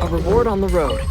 A reward on the road.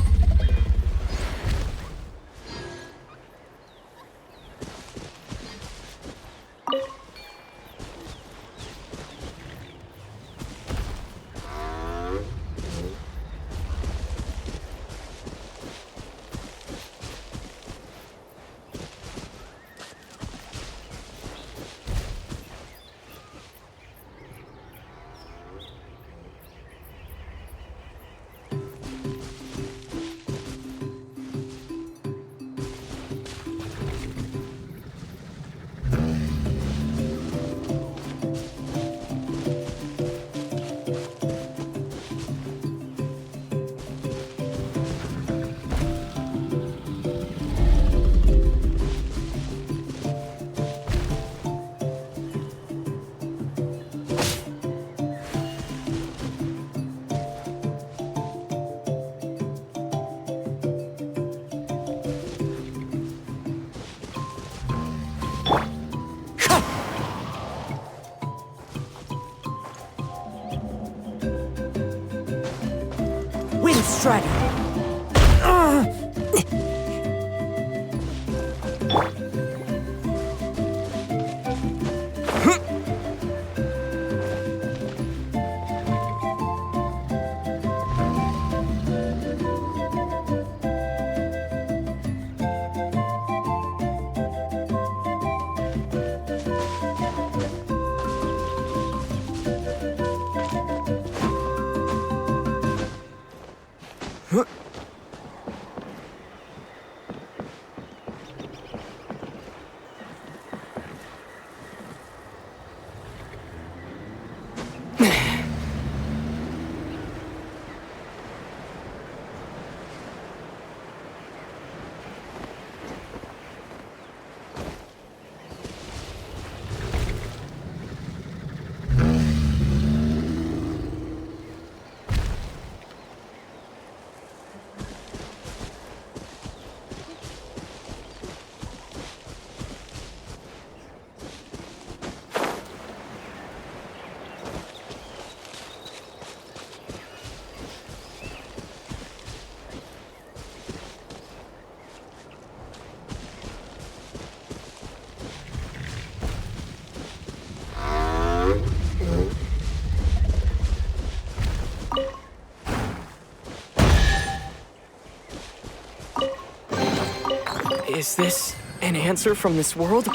Strider. Is this an answer from this world?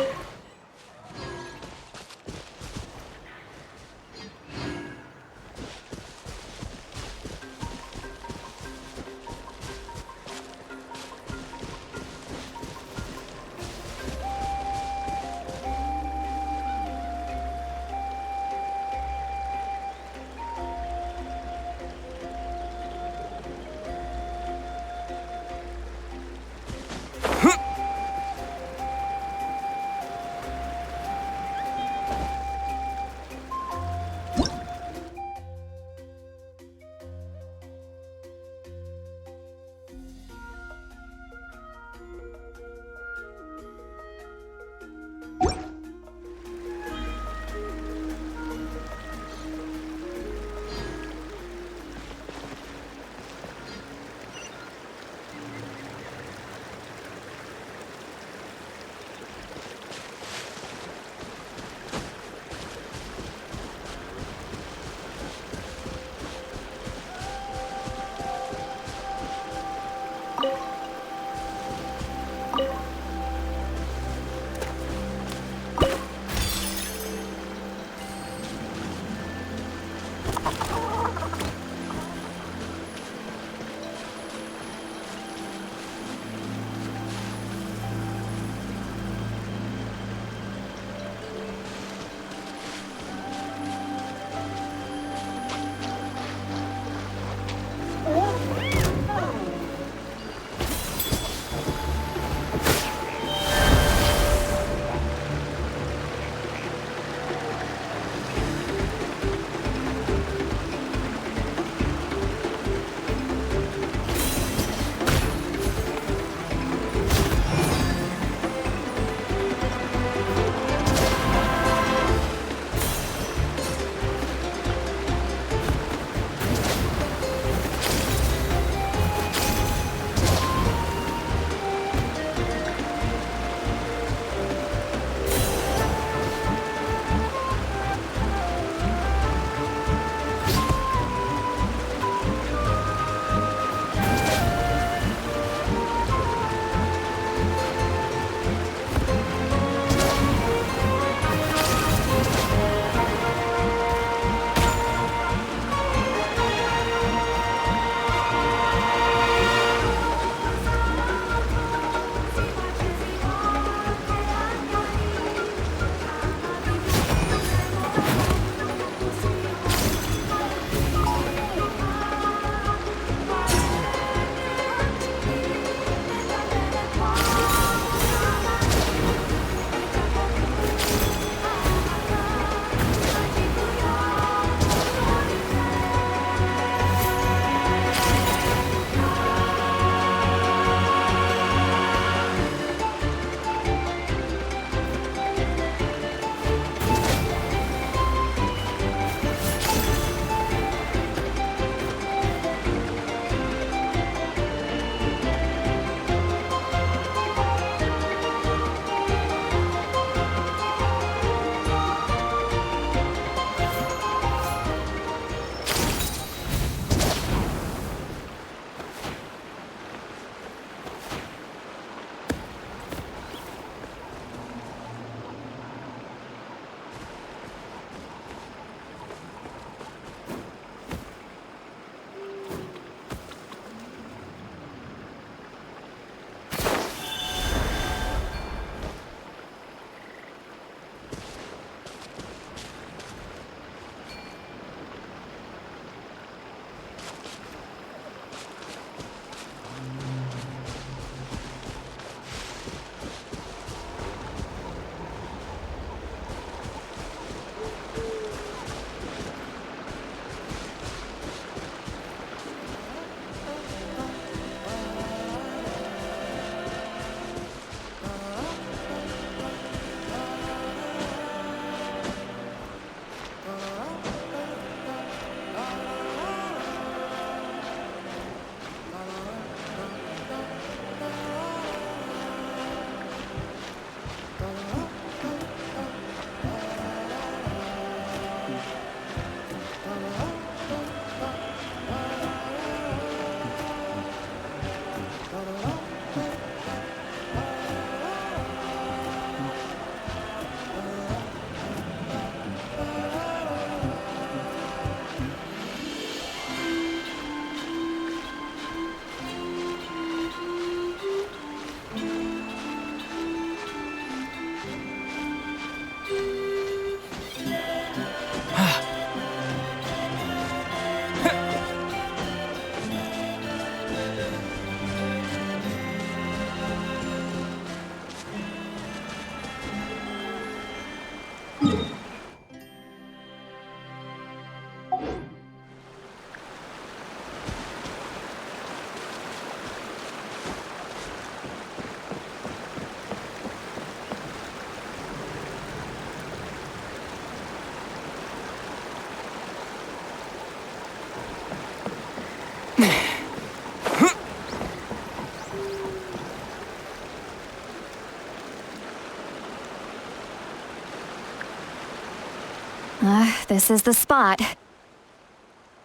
This is the spot.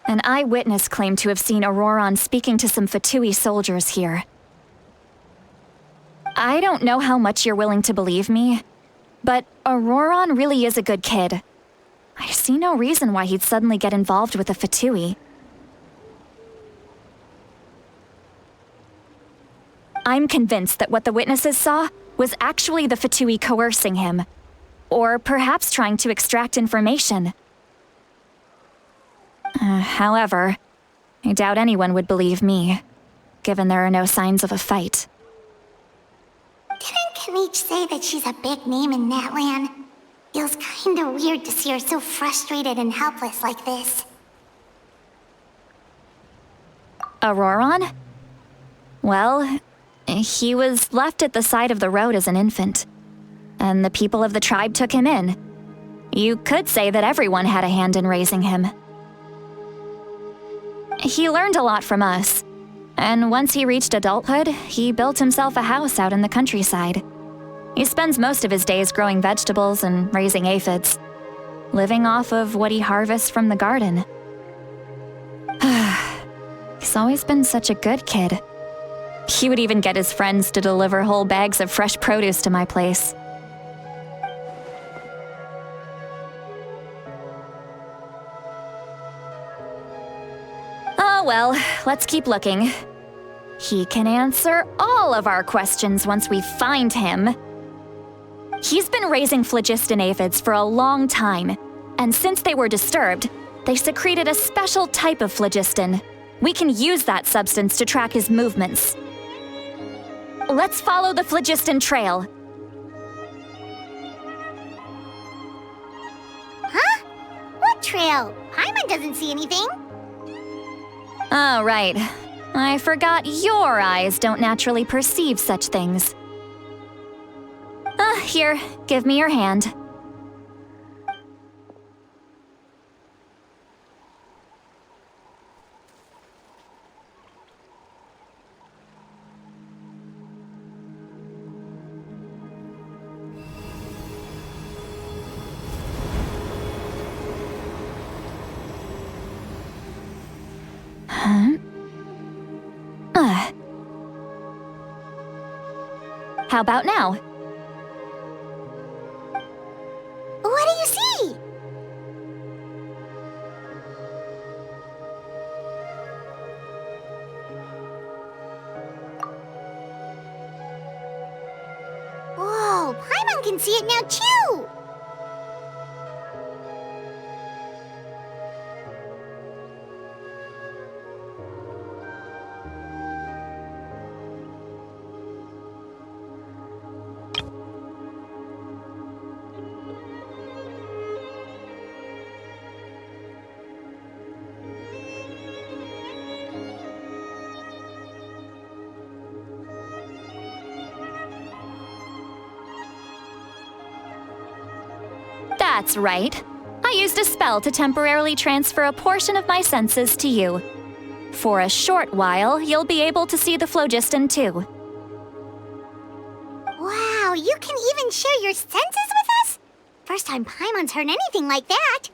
An eyewitness claimed to have seen Auroron speaking to some Fatui soldiers here. I don't know how much you're willing to believe me, but Auroron really is a good kid. I see no reason why he'd suddenly get involved with a Fatui. I'm convinced that what the witnesses saw was actually the Fatui coercing him, or perhaps trying to extract information. However, I doubt anyone would believe me, given there are no signs of a fight. Didn't Kanich say that she's a big name in Natlan? Feels kinda weird to see her so frustrated and helpless like this. Auroron? Well, he was left at the side of the road as an infant, and the people of the tribe took him in. You could say that everyone had a hand in raising him. He learned a lot from us, and once he reached adulthood, he built himself a house out in the countryside. He spends most of his days growing vegetables and raising aphids, living off of what he harvests from the garden. He's always been such a good kid. He would even get his friends to deliver whole bags of fresh produce to my place. Oh well, let's keep looking. He can answer all of our questions once we find him. He's been raising phlogiston aphids for a long time, and since they were disturbed, they secreted a special type of phlogiston. We can use that substance to track his movements. Let's follow the phlogiston trail. Huh? What trail? Paimon doesn't see anything. Oh, right. I forgot your eyes don't naturally perceive such things. Here, give me your hand. How about now? What do you see? Whoa, Paimon can see it now too! That's right. I used a spell to temporarily transfer a portion of my senses to you. For a short while, you'll be able to see the phlogiston too. Wow, you can even share your senses with us? First time Paimon's heard anything like that.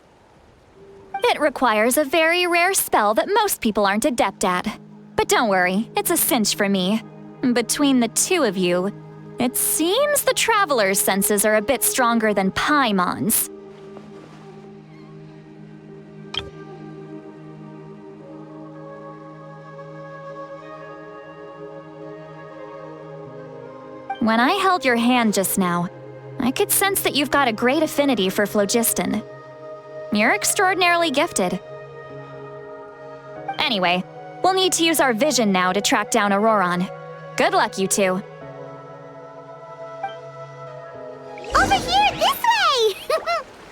It requires a very rare spell that most people aren't adept at. But don't worry, it's a cinch for me. Between the two of you, it seems the Traveler's senses are a bit stronger than Paimon's. When I held your hand just now, I could sense that you've got a great affinity for phlogiston. You're extraordinarily gifted. Anyway, we'll need to use our vision now to track down Auroron. Good luck, you two. Over here, this way!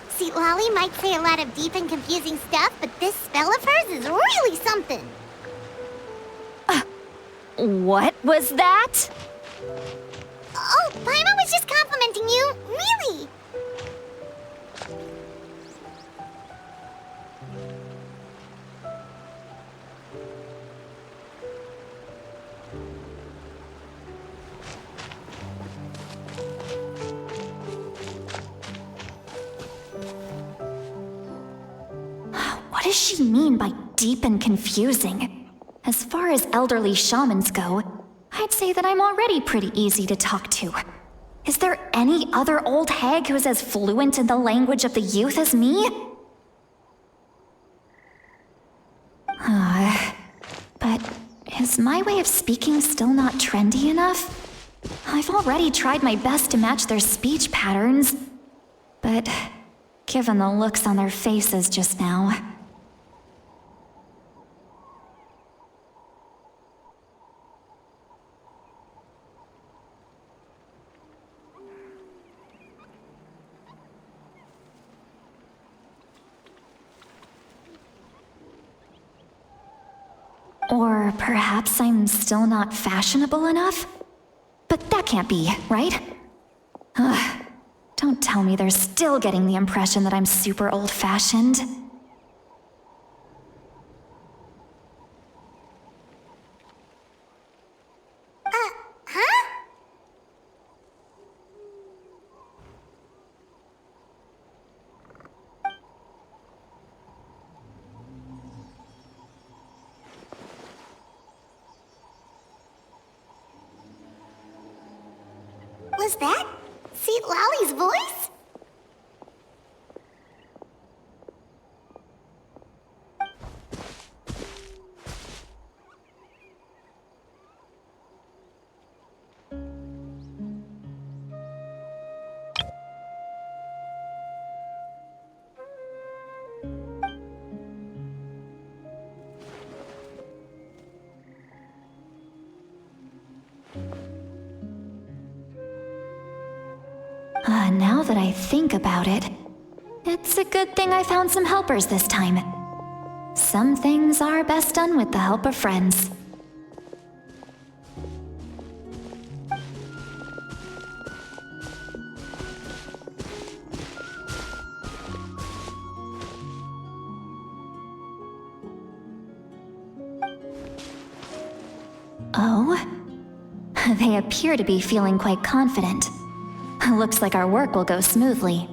See, Lolly might say a lot of deep and confusing stuff, but this spell of hers is really something. What was that? Oh, Paimon was just complimenting you, really. does she mean by deep and confusing? As far as elderly shamans go, I'd say that I'm already pretty easy to talk to. Is there any other old hag who's as fluent in the language of the youth as me? But is my way of speaking still not trendy enough? I've already tried my best to match their speech patterns, but given the looks on their faces just now... Or perhaps I'm still not fashionable enough? But that can't be, right? Don't tell me they're still getting the impression that I'm super old-fashioned. Huh? Was that Seat Lally's voice? Now that I think about it, it's a good thing I found some helpers this time. Some things are best done with the help of friends. Oh? They appear to be feeling quite confident. Looks like our work will go smoothly.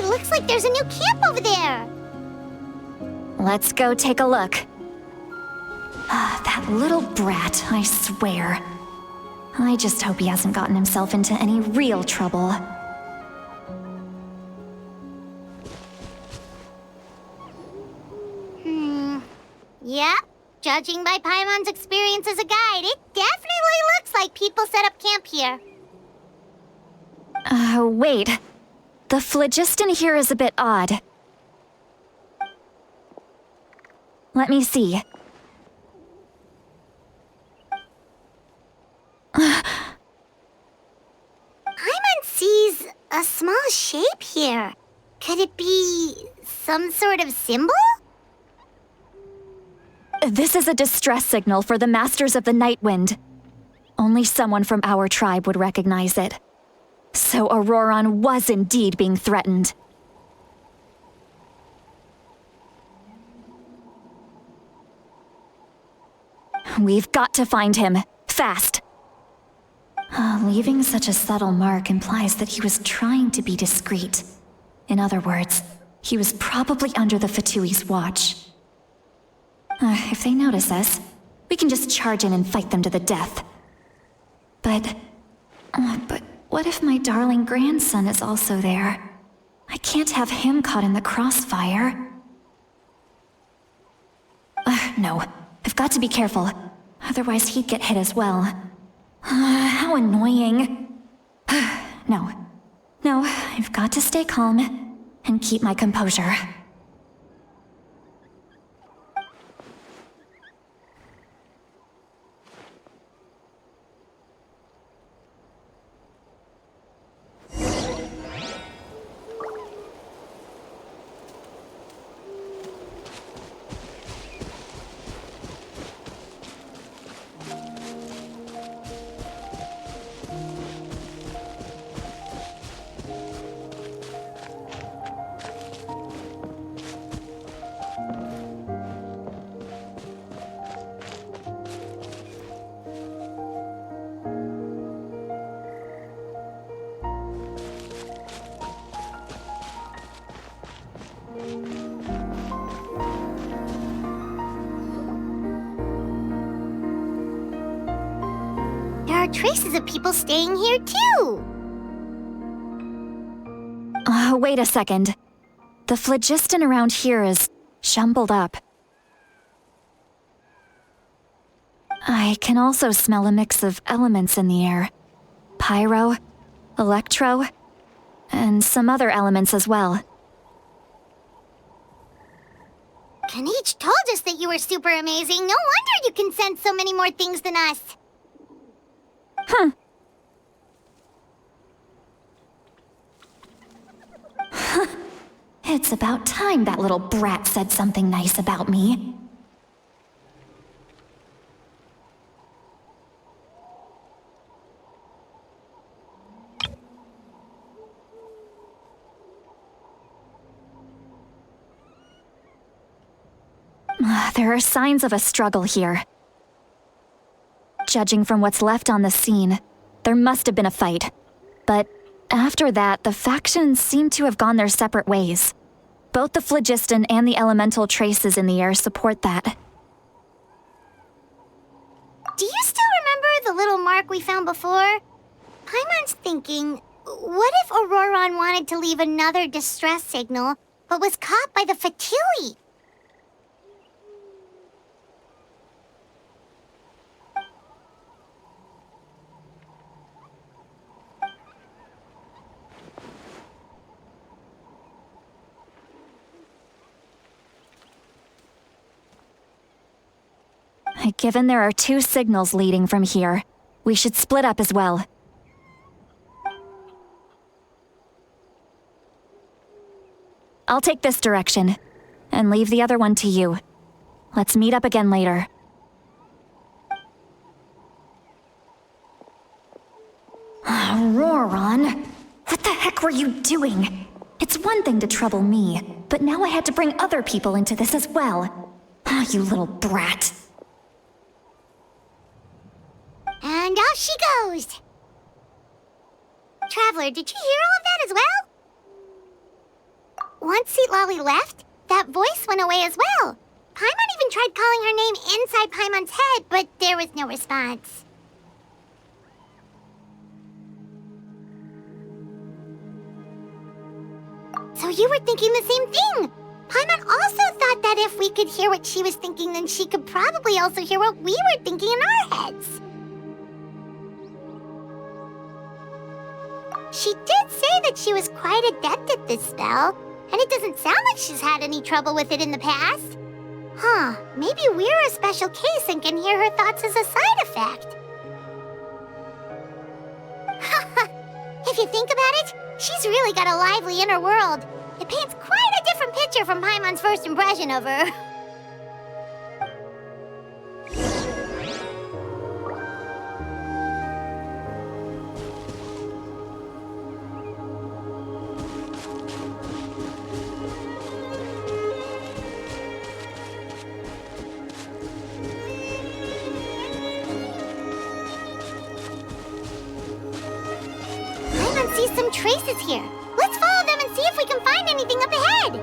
Looks like there's a new camp over there. Let's go take a look. That little brat, I swear. I just hope he hasn't gotten himself into any real trouble. Yeah, judging by Paimon's experience as a guide, it definitely looks like people set up camp here. Wait. The phlogiston here is a bit odd. Let me see. Paimon sees a small shape here. Could it be some sort of symbol? This is a distress signal for the Masters of the Night Wind. Only someone from our tribe would recognize it. So Auroron was indeed being threatened. We've got to find him. Fast. Leaving such a subtle mark implies that he was trying to be discreet. In other words, he was probably under the Fatui's watch. If they notice us, we can just charge in and fight them to the death. But what if my darling grandson is also there? I can't have him caught in the crossfire. No. I've got to be careful. Otherwise he'd get hit as well. How annoying. No, I've got to stay calm and keep my composure. traces of people staying here too. Wait a second. The phlogiston around here is jumbled up. I can also smell a mix of elements in the air. Pyro, electro, and some other elements as well. Kanich told us that you were super amazing. No wonder you can sense so many more things than us. Huh. It's about time that little brat said something nice about me. There are signs of a struggle here. Judging from what's left on the scene, there must have been a fight. But after that, the factions seem to have gone their separate ways. Both the phlogiston and the elemental traces in the air support that. Do you still remember the little mark we found before? Paimon's thinking, what if Auroron wanted to leave another distress signal, but was caught by the Fatui? Given there are 2 signals leading from here, we should split up as well. I'll take this direction, and leave the other one to you. Let's meet up again later. Auroron, what the heck were you doing? It's one thing to trouble me, but now I had to bring other people into this as well. You little brat. And off she goes! Traveler, did you hear all of that as well? Once Seat Lolly left, that voice went away as well. Paimon even tried calling her name inside Paimon's head, but there was no response. So you were thinking the same thing! Paimon also thought that if we could hear what she was thinking, then she could probably also hear what we were thinking in our heads. She did say that she was quite adept at this spell, and it doesn't sound like she's had any trouble with it in the past. Huh, maybe we're a special case and can hear her thoughts as a side effect. If you think about it, she's really got a lively inner world. It paints quite a different picture from Paimon's first impression of her. See some traces here. Let's follow them and see if we can find anything up ahead.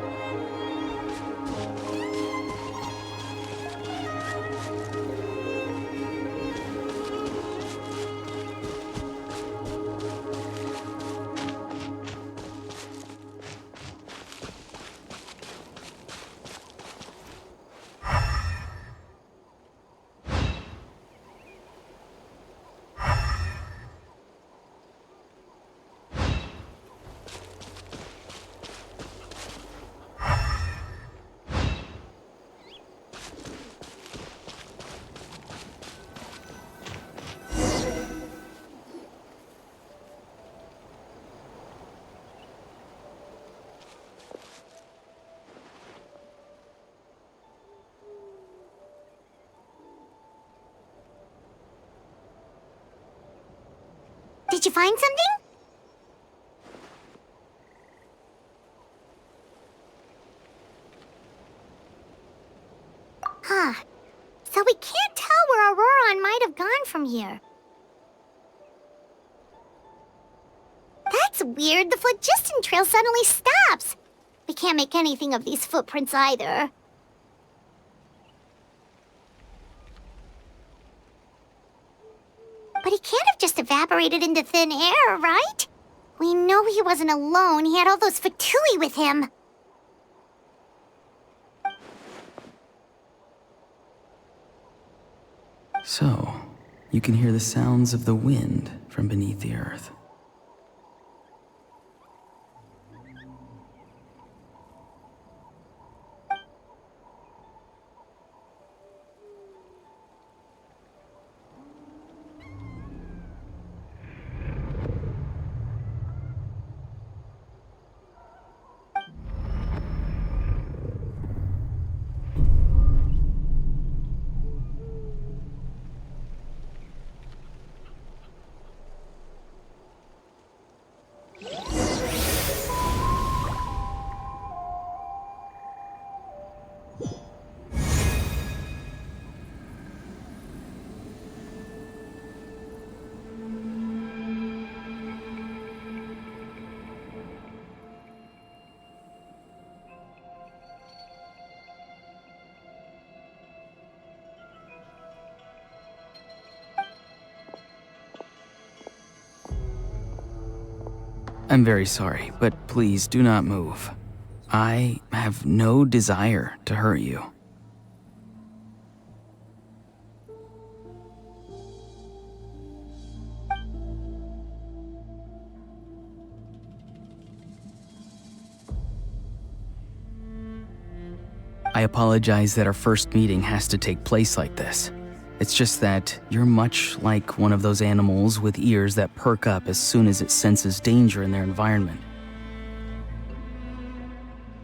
Did you find something? Huh. So we can't tell where Auroron might have gone from here. That's weird. The phlogiston trail suddenly stops. We can't make anything of these footprints either. But he can't have just evaporated into thin air, right? We know he wasn't alone. He had all those Fatui with him. So, you can hear the sounds of the wind from beneath the earth. I'm very sorry, but please do not move. I have no desire to hurt you. I apologize that our first meeting has to take place like this. It's just that you're much like one of those animals with ears that perk up as soon as it senses danger in their environment.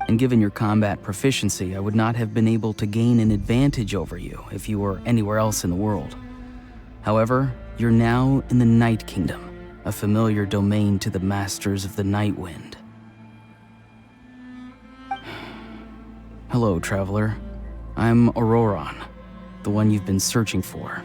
And given your combat proficiency, I would not have been able to gain an advantage over you if you were anywhere else in the world. However, you're now in the Night Kingdom, a familiar domain to the Masters of the Night Wind. Hello, traveler. I'm Auroron, the one you've been searching for.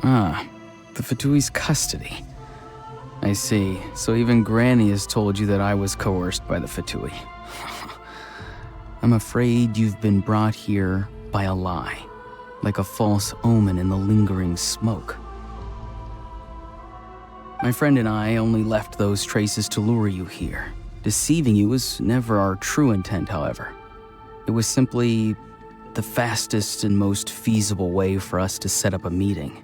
Ah, the Fatui's custody. I see. So even Granny has told you that I was coerced by the Fatui. I'm afraid you've been brought here by a lie, like a false omen in the lingering smoke. My friend and I only left those traces to lure you here. Deceiving you was never our true intent, however. It was simply the fastest and most feasible way for us to set up a meeting.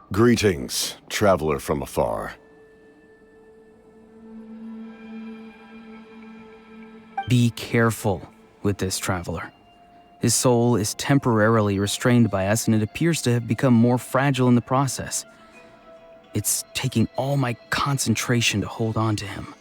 Greetings, traveler from afar. Be careful with this traveler. His soul is temporarily restrained by us, and it appears to have become more fragile in the process. It's taking all my concentration to hold on to him.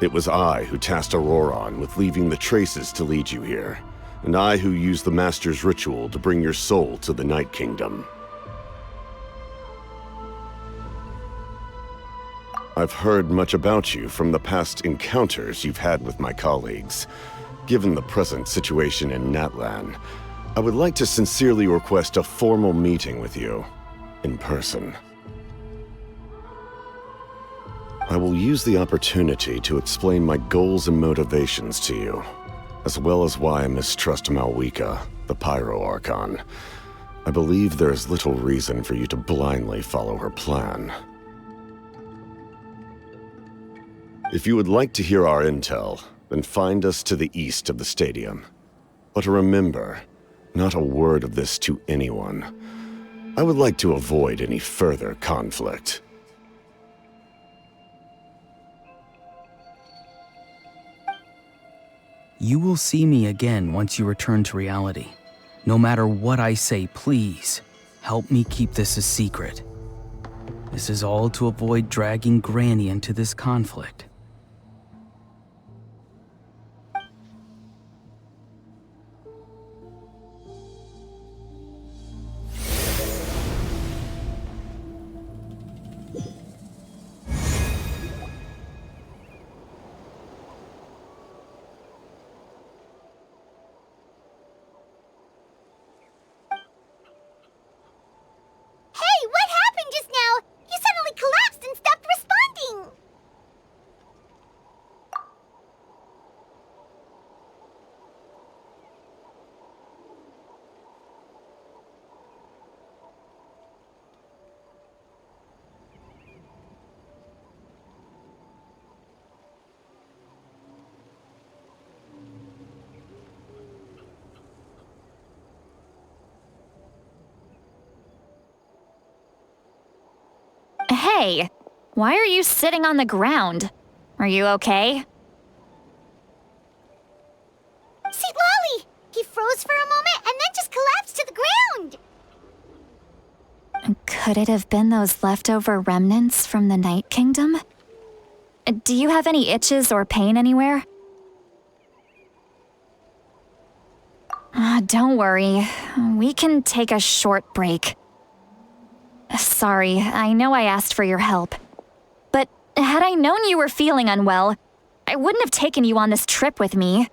It was I who tasked Auroron with leaving the traces to lead you here, and I who used the Master's ritual to bring your soul to the Night Kingdom. I've heard much about you from the past encounters you've had with my colleagues. Given the present situation in Natlan, I would like to sincerely request a formal meeting with you, in person. I will use the opportunity to explain my goals and motivations to you, as well as why I mistrust Malwika, the Pyro Archon. I believe there is little reason for you to blindly follow her plan. If you would like to hear our intel, then find us to the east of the stadium. But remember, not a word of this to anyone. I would like to avoid any further conflict. You will see me again once you return to reality. No matter what I say, please, help me keep this a secret. This is all to avoid dragging Granny into this conflict. Hey, what happened just now? You suddenly collapsed and stopped responding. Hey, why are you sitting on the ground? Are you okay? See, Lolly! He froze for a moment and then just collapsed to the ground. Could it have been those leftover remnants from the Night Kingdom? Do you have any itches or pain anywhere? Don't worry. We can take a short break. Sorry, I know I asked for your help. But had I known you were feeling unwell, I wouldn't have taken you on this trip with me.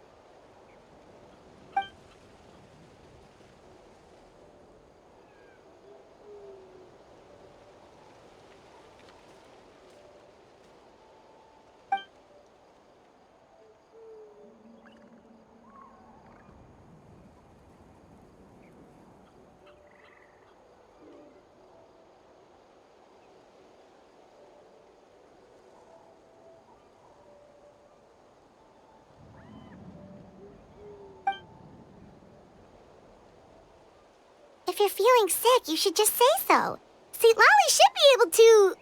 If you're feeling sick, you should just say so. See, Lolly should be able to,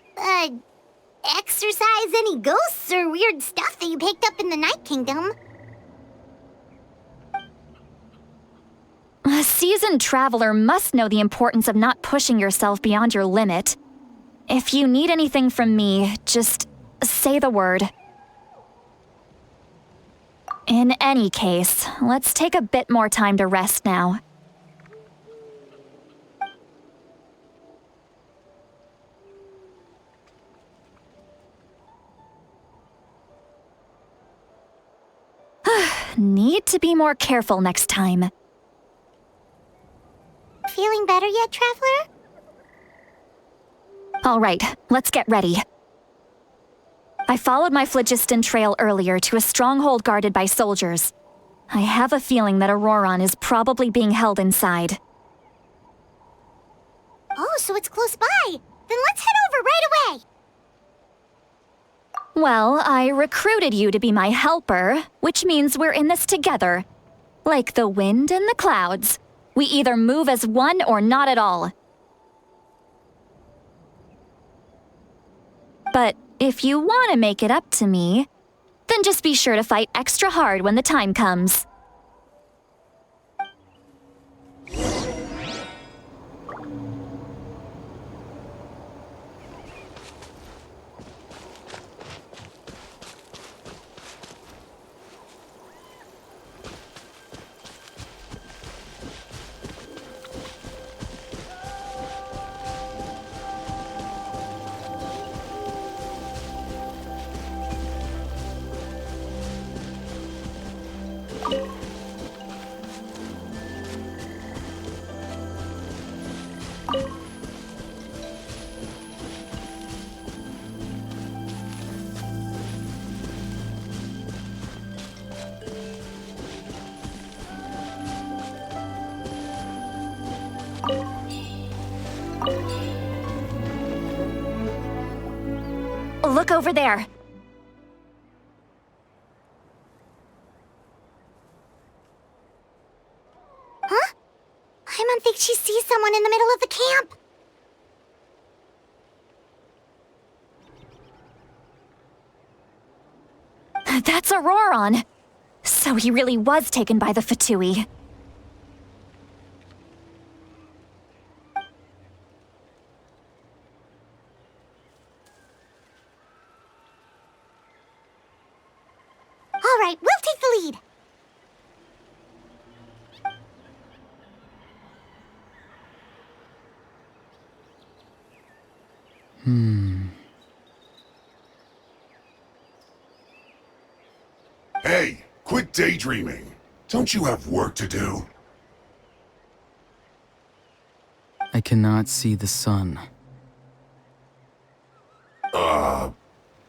exorcise any ghosts or weird stuff that you picked up in the Night Kingdom. A seasoned traveler must know the importance of not pushing yourself beyond your limit. If you need anything from me, just say the word. In any case, let's take a bit more time to rest now. Need to be more careful next time. Feeling better yet, Traveler? All right, let's get ready. I followed my phlogiston trail earlier to a stronghold guarded by soldiers. I have a feeling that Auroron is probably being held inside. Oh, so it's close by. Then let's head over right away. Well, I recruited you to be my helper, which means we're in this together. Like the wind and the clouds. We either move as one or not at all. But if you want to make it up to me, then just be sure to fight extra hard when the time comes. Look over there. Huh? Paimon thinks she sees someone in the middle of the camp. That's Auroron. So he really was taken by the Fatui. All right, we'll take the lead. Hey, quit daydreaming. Don't you have work to do? I cannot see the sun.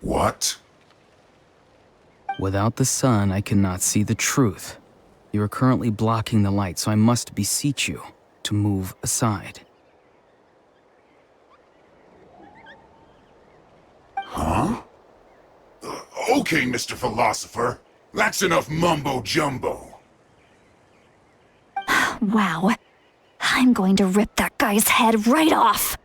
What? Without the sun, I cannot see the truth. You are currently blocking the light, so I must beseech you to move aside. Huh? Okay, Mr. Philosopher. That's enough mumbo-jumbo. Wow. I'm going to rip that guy's head right off.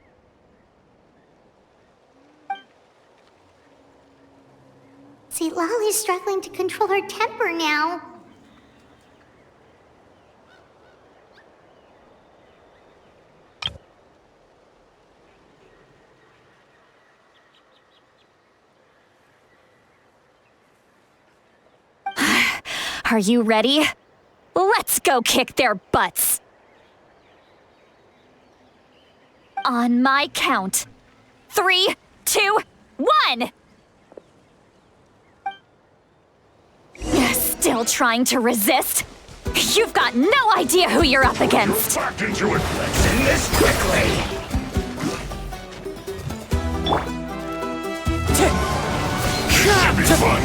See, Lolly's struggling to control her temper now. Are you ready? Let's go kick their butts. On my count. 3, 2, 1! Still trying to resist? You've got no idea who you're up against. Back into it. Let's end this quickly. Should be fun.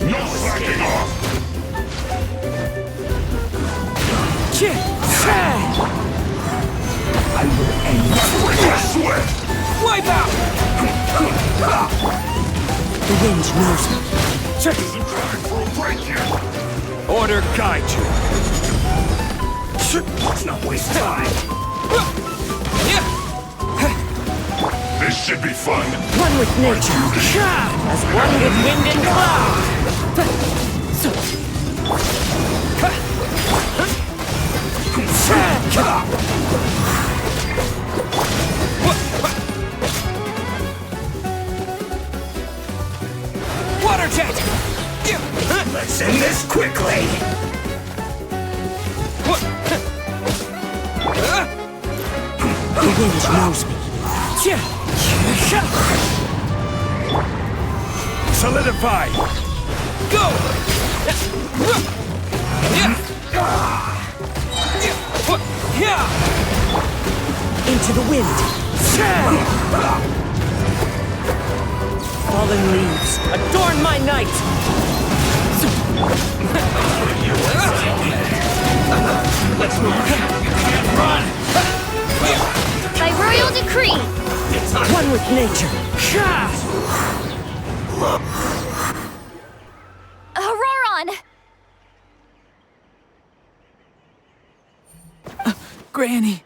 No slacking off. I will end this sweat. Wipe out! The wind knows me. Isn't time for a break yet. Order guide you. Let's not waste time. This should be fun. One with nature. As one with wind and cloud. Water jet! Let's end this quickly. The wind knows me. Solidify! Go! Into the wind. Fallen leaves, adorn my night! Let's move. Run! By royal decree! One with nature. Auroron! Granny!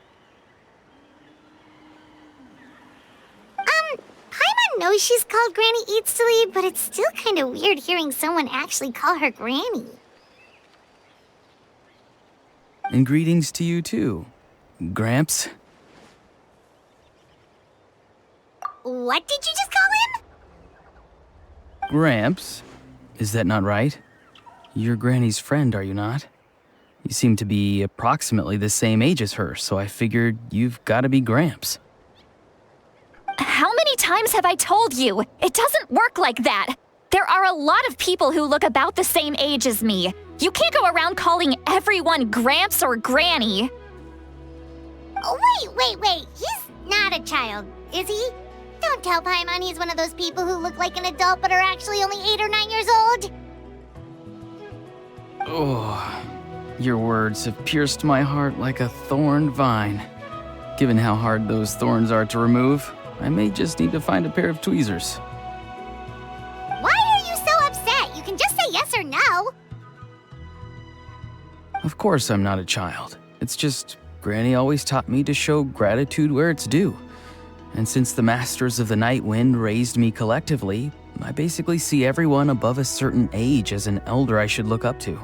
Paimon knows she's called Granny Eats to Lead, but it's still kind of weird hearing someone actually call her Granny. And greetings to you too, Gramps. What did you just call him? Gramps? Is that not right? You're Granny's friend, are you not? You seem to be approximately the same age as her, so I figured you've got to be Gramps. How many times have I told you? It doesn't work like that. There are a lot of people who look about the same age as me. You can't go around calling everyone Gramps or Granny. Oh, wait. He's not a child, is he? Don't tell Paimon he's one of those people who look like an adult but are actually only 8 or 9 years old. Oh, Your words have pierced my heart like a thorned vine. Given how hard those thorns are to remove, I may just need to find a pair of tweezers. Why are you so upset? You can just say yes or no. Of course I'm not a child. It's just Granny always taught me to show gratitude where it's due. And since the Masters of the Night Wind raised me collectively, I basically see everyone above a certain age as an elder I should look up to.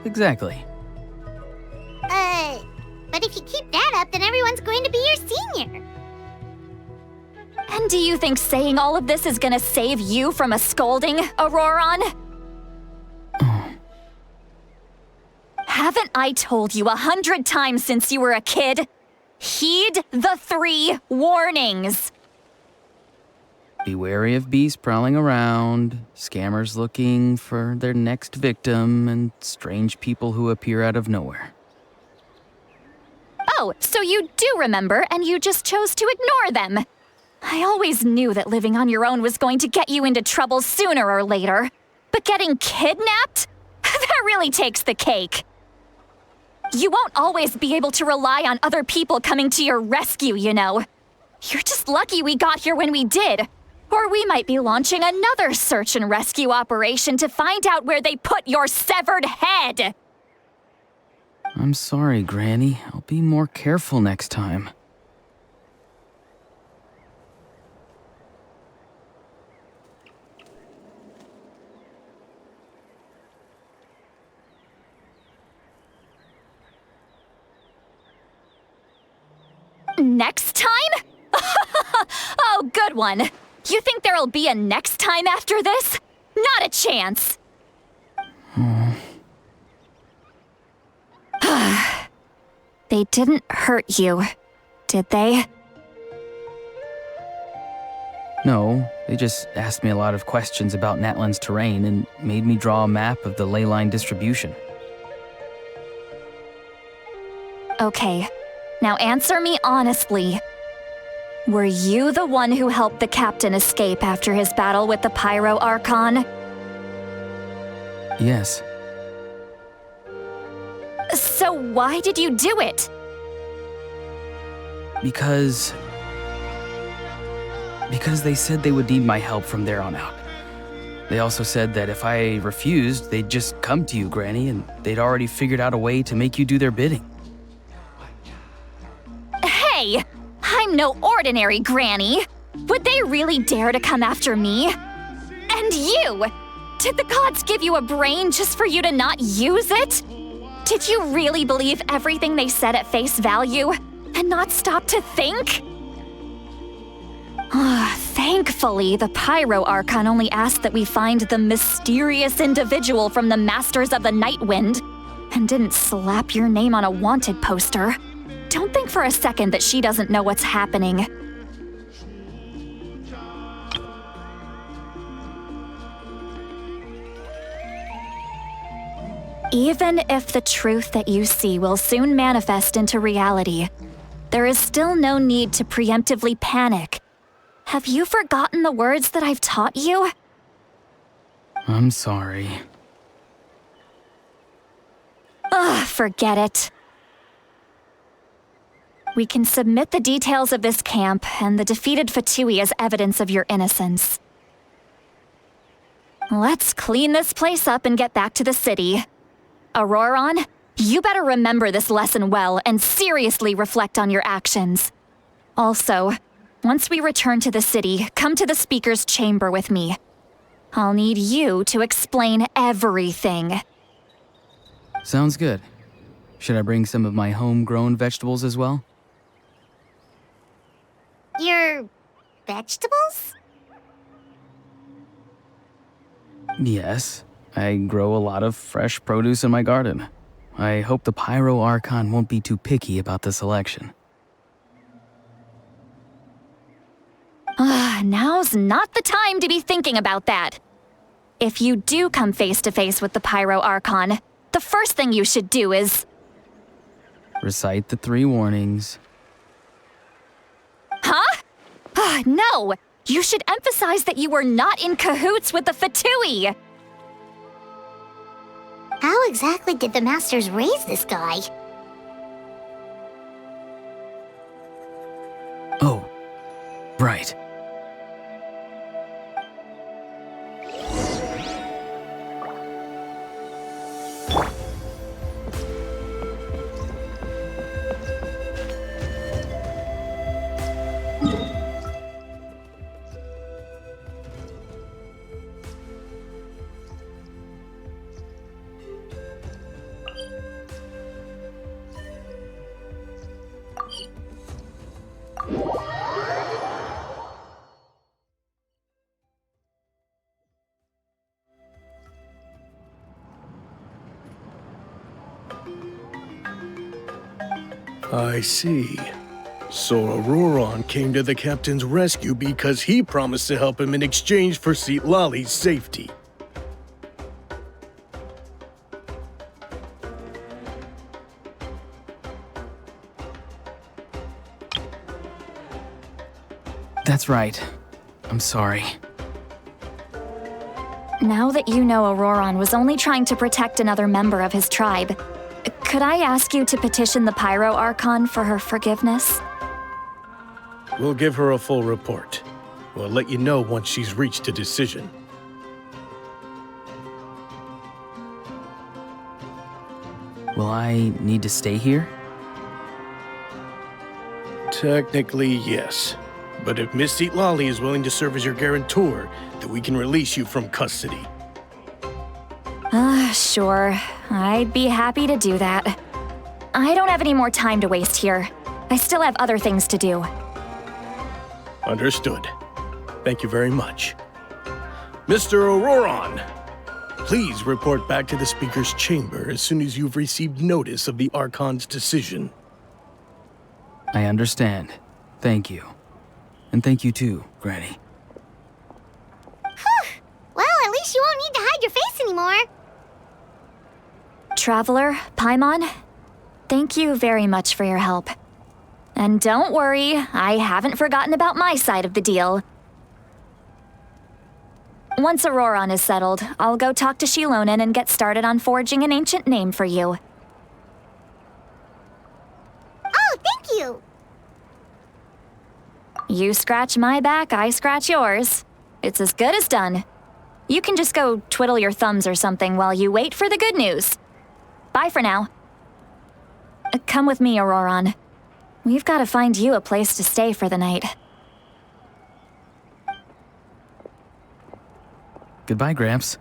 Exactly. But if you keep that up, then everyone's going to be your senior. And do you think saying all of this is gonna save you from a scolding, Auroron? Haven't I told you 100 times since you were a kid? Heed the 3 warnings. Be wary of beasts prowling around, scammers looking for their next victim, and strange people who appear out of nowhere. Oh, so you do remember, and you just chose to ignore them. I always knew that living on your own was going to get you into trouble sooner or later. But getting kidnapped? That really takes the cake. You won't always be able to rely on other people coming to your rescue, you know. You're just lucky we got here when we did. Or we might be launching another search and rescue operation to find out where they put your severed head. I'm sorry, Granny. I'll be more careful next time. Next time? Oh, good one. You think there'll be a next time after this? Not a chance. They didn't hurt you, did they? No, they just asked me a lot of questions about Natlan's terrain and made me draw a map of the ley line distribution. Okay, now answer me honestly. Were you the one who helped the captain escape after his battle with the Pyro Archon? Yes. So why did you do it? Because they said they would need my help from there on out. They also said that if I refused, they'd just come to you, Granny, and they'd already figured out a way to make you do their bidding. Hey! I'm no ordinary Granny. Would they really dare to come after me? And you! Did the gods give you a brain just for you to not use it? Did you really believe everything they said at face value and not stop to think? Thankfully, the Pyro Archon only asked that we find the mysterious individual from the Masters of the Night Wind and didn't slap your name on a wanted poster. Don't think for a second that she doesn't know what's happening. Even if the truth that you see will soon manifest into reality, there is still no need to preemptively panic. Have you forgotten the words that I've taught you? I'm sorry. Forget it. We can submit the details of this camp and the defeated Fatui as evidence of your innocence. Let's clean this place up and get back to the city. Auroron, you better remember this lesson well and seriously reflect on your actions. Also, once we return to the city, come to the speaker's chamber with me. I'll need you to explain everything. Sounds good. Should I bring some of my homegrown vegetables as well? Your vegetables? Yes. I grow a lot of fresh produce in my garden. I hope the Pyro Archon won't be too picky about the selection. now's not the time to be thinking about that. If you do come face to face with the Pyro Archon, the first thing you should do is... Recite the 3 warnings. Huh? No! You should emphasize that you were not in cahoots with the Fatui! How exactly did the Masters raise this guy? Oh, right. I see. So Auroron came to the captain's rescue because he promised to help him in exchange for Citlali's safety. That's right. I'm sorry. Now that you know Auroron was only trying to protect another member of his tribe, could I ask you to petition the Pyro Archon for her forgiveness? We'll give her a full report. We'll let you know once she's reached a decision. Will I need to stay here? Technically, yes. But if Miss Citlali is willing to serve as your guarantor, then we can release you from custody. Sure. I'd be happy to do that. I don't have any more time to waste here. I still have other things to do. Understood. Thank you very much. Mr. Auroron, please report back to the Speaker's chamber as soon as you've received notice of the Archon's decision. I understand. Thank you. And thank you too, Granny. Well, at least you won't need to hide your face anymore. Traveler, Paimon, thank you very much for your help. And don't worry, I haven't forgotten about my side of the deal. Once Auroron is settled, I'll go talk to Shilonen and get started on forging an ancient name for you. Oh, thank you! You scratch my back, I scratch yours. It's as good as done. You can just go twiddle your thumbs or something while you wait for the good news. Bye for now. Come with me, Auroron. We've got to find you a place to stay for the night. Goodbye, Gramps.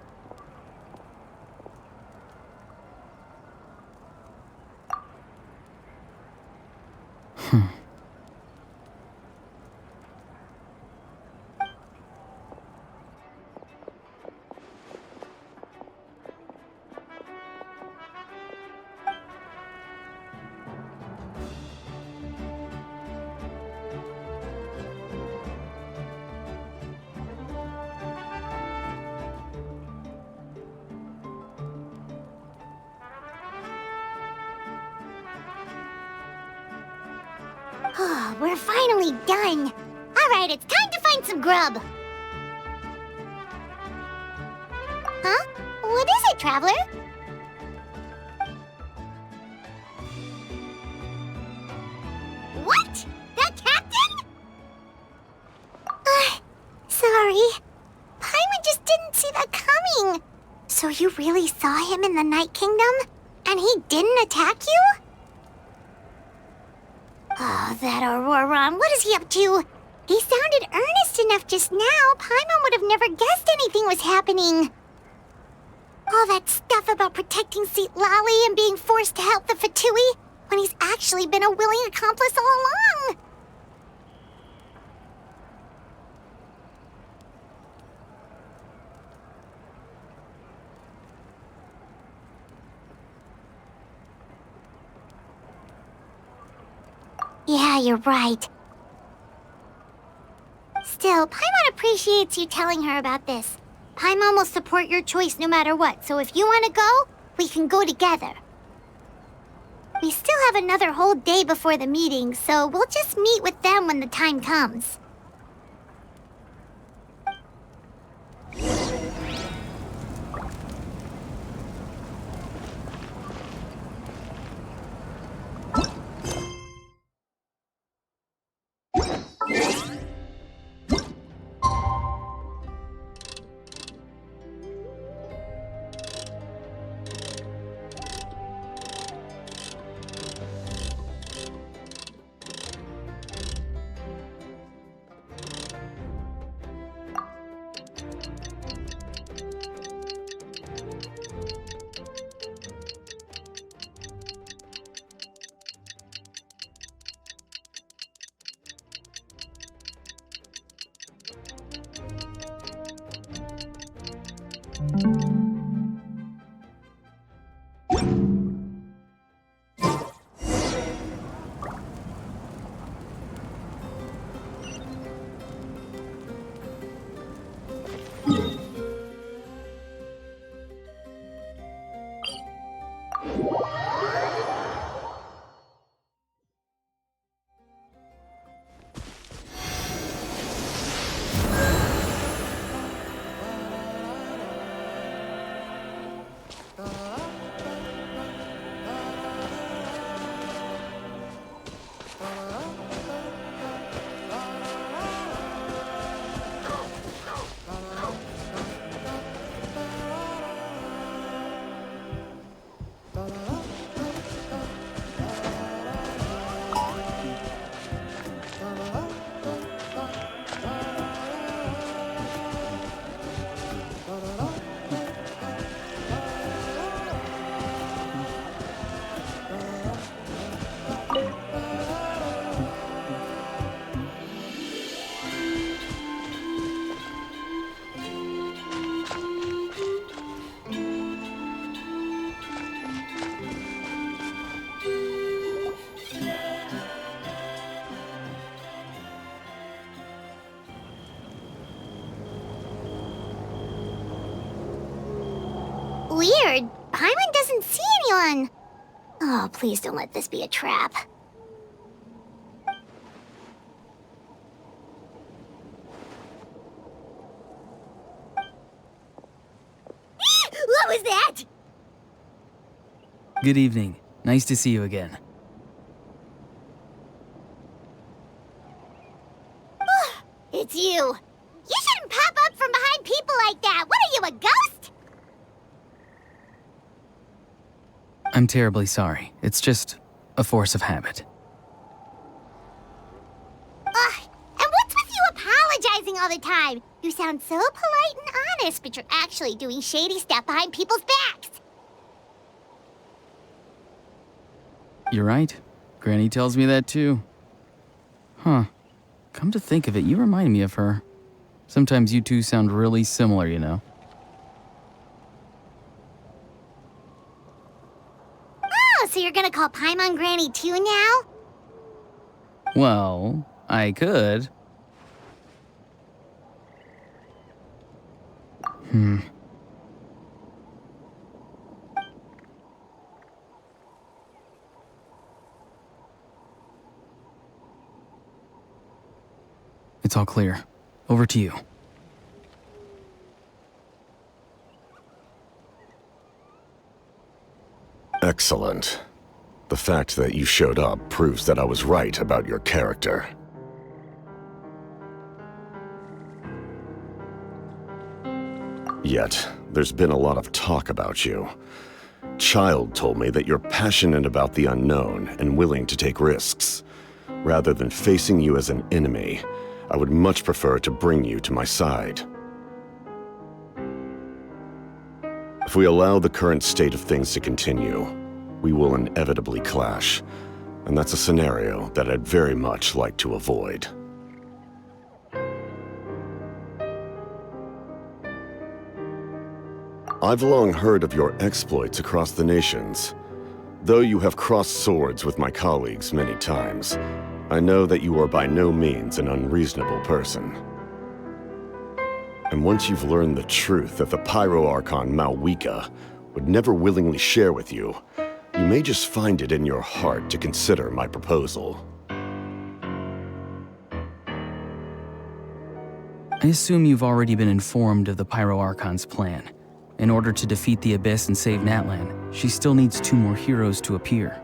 We're finally done. All right, it's time to find some grub. Huh? What is it, Traveler? What? The captain? Sorry. Paimon just didn't see that coming. So you really saw him in the Night Kingdom? And he didn't attack you? Oh, that Auroron, what is he up to? He sounded earnest enough just now. Paimon would have never guessed anything was happening. All that stuff about protecting Citlali and being forced to help the Fatui, when he's actually been a willing accomplice all along. Yeah, you're right. Still, Paimon appreciates you telling her about this. Paimon will support your choice no matter what, so if you want to go, we can go together. We still have another whole day before the meeting, so we'll just meet with them when the time comes. Weird. Paimon doesn't see anyone. Oh, please don't let this be a trap. What was that? Good evening. Nice to see you again. It's you. You shouldn't pop up from behind people like that. What are you, a ghost? I'm terribly sorry. It's just a force of habit. Ugh, and what's with you apologizing all the time? You sound so polite and honest, but you're actually doing shady stuff behind people's backs. You're right. Granny tells me that too. Huh. Come to think of it, you remind me of her. Sometimes you two sound really similar, you know. Oh, so you're gonna call Paimon Granny too now? Well, I could. It's all clear. Over to you. Excellent. The fact that you showed up proves that I was right about your character. Yet, there's been a lot of talk about you. Child told me that you're passionate about the unknown and willing to take risks. Rather than facing you as an enemy, I would much prefer to bring you to my side. If we allow the current state of things to continue, we will inevitably clash, and that's a scenario that I'd very much like to avoid. I've long heard of your exploits across the nations. Though you have crossed swords with my colleagues many times, I know that you are by no means an unreasonable person. And once you've learned the truth that the Pyro Archon Malwika would never willingly share with you, you may just find it in your heart to consider my proposal. I assume you've already been informed of the Pyro Archon's plan. In order to defeat the Abyss and save Natlan, she still needs 2 more heroes to appear.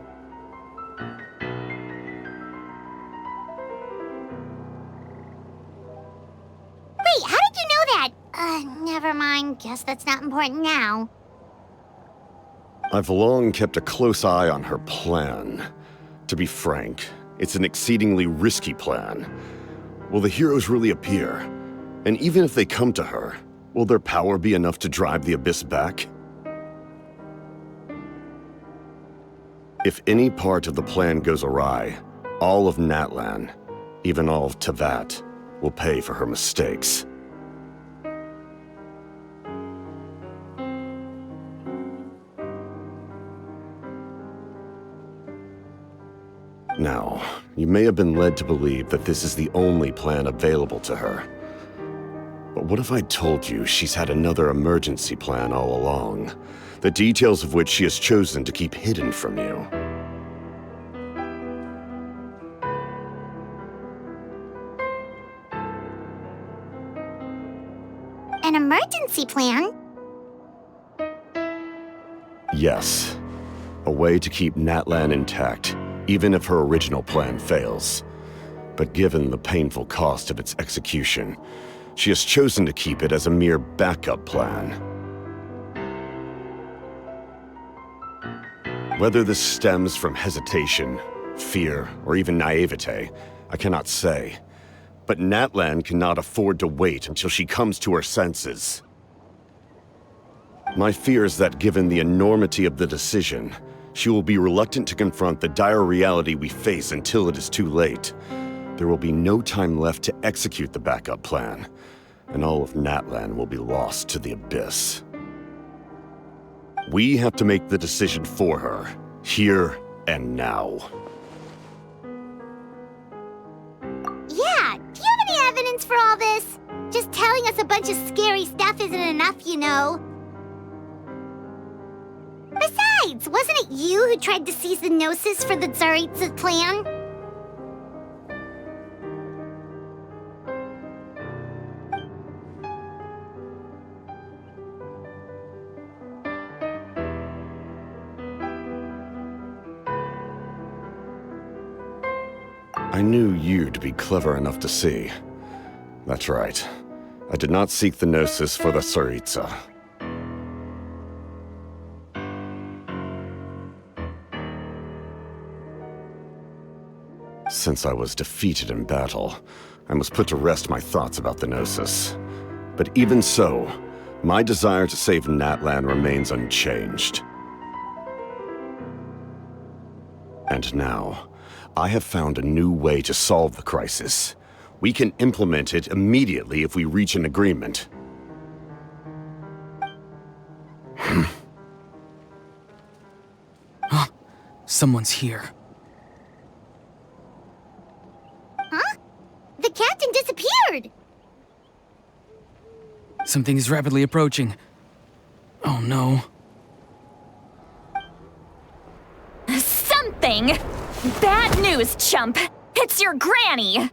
Wait, how did you know that? Never mind. Guess that's not important now. I've long kept a close eye on her plan. To be frank, it's an exceedingly risky plan. Will the heroes really appear? And even if they come to her, will their power be enough to drive the Abyss back? If any part of the plan goes awry, all of Natlan, even all of Tevat, will pay for her mistakes. Now, you may have been led to believe that this is the only plan available to her. But what if I told you she's had another emergency plan all along, the details of which she has chosen to keep hidden from you? An emergency plan? Yes. A way to keep Natlan intact, even if her original plan fails. But given the painful cost of its execution, she has chosen to keep it as a mere backup plan. Whether this stems from hesitation, fear, or even naivete, I cannot say. But Natlan cannot afford to wait until she comes to her senses. My fear is that given the enormity of the decision, she will be reluctant to confront the dire reality we face until it is too late. There will be no time left to execute the backup plan, and all of Natlan will be lost to the Abyss. We have to make the decision for her, here and now. Yeah, do you have any evidence for all this? Just telling us a bunch of scary stuff isn't enough, you know. Besides, wasn't it you who tried to seize the Gnosis for the Tsaritsa plan? I knew you to be clever enough to see. That's right. I did not seek the Gnosis for the Tsaritsa. Since I was defeated in battle, I must put to rest my thoughts about the Gnosis. But even so, my desire to save Natlan remains unchanged. And now, I have found a new way to solve the crisis. We can implement it immediately if we reach an agreement. Someone's here. Huh? The captain disappeared! Something is rapidly approaching. Oh no. Something? Bad news, chump! It's your granny!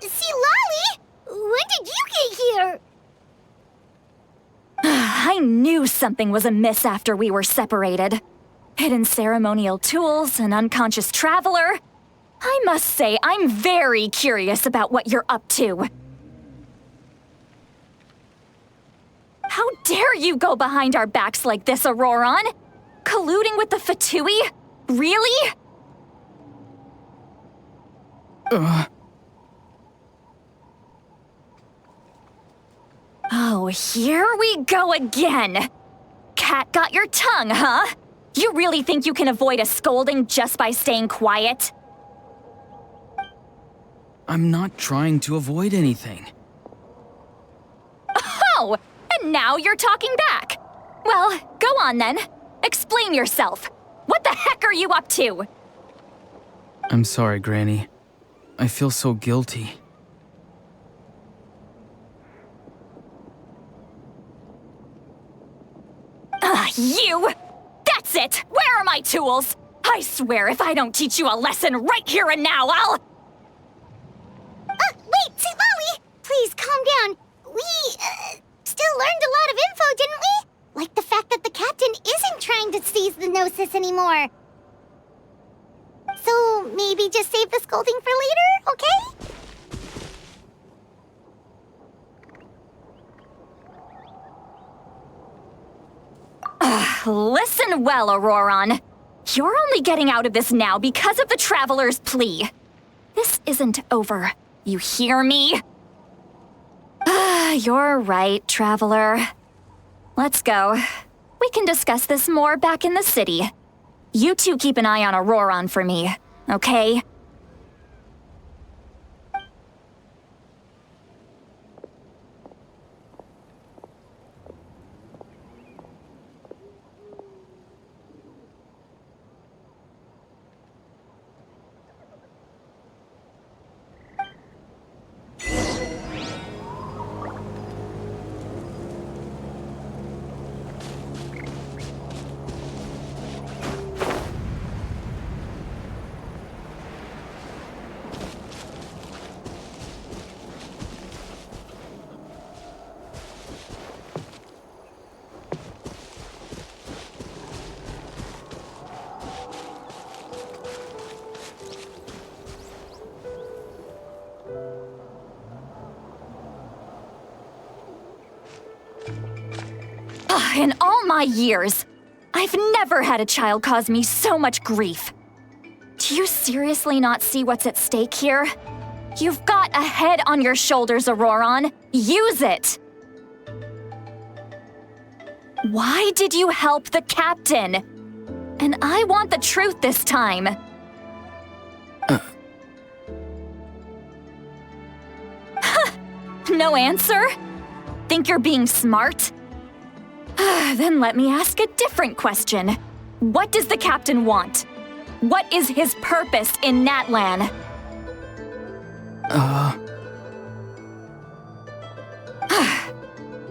See, Lolly? When did you get here? I knew something was amiss after we were separated. Hidden ceremonial tools, an unconscious traveler. I must say, I'm very curious about what you're up to. How dare you go behind our backs like this, Auroron? Colluding with the Fatui? Really? Oh, here we go again. Cat got your tongue, huh? You really think you can avoid a scolding just by staying quiet? I'm not trying to avoid anything. Oh, and now you're talking back. Well, go on then. Explain yourself. What the heck are you up to? I'm sorry, Granny. I feel so guilty. You! That's it! Where are my tools? I swear if I don't teach you a lesson right here and now, I'll... Wait, Molly! Please, calm down. We, still learned a lot of info, didn't we? Like the fact that the captain isn't trying to seize the Gnosis anymore. So, maybe just save the scolding for later, okay? Listen well, Auroron. You're only getting out of this now because of the Traveler's plea. This isn't over. You hear me? You're right, Traveler. Let's go. We can discuss this more back in the city. You two keep an eye on Auroron for me, okay? In all my years, I've never had a child cause me so much grief. Do you seriously not see what's at stake here? You've got a head on your shoulders, Auroron. Use it! Why did you help the captain? And I want the truth this time. No answer? Think you're being smart? Then let me ask a different question. What does the captain want? What is his purpose in Natlan?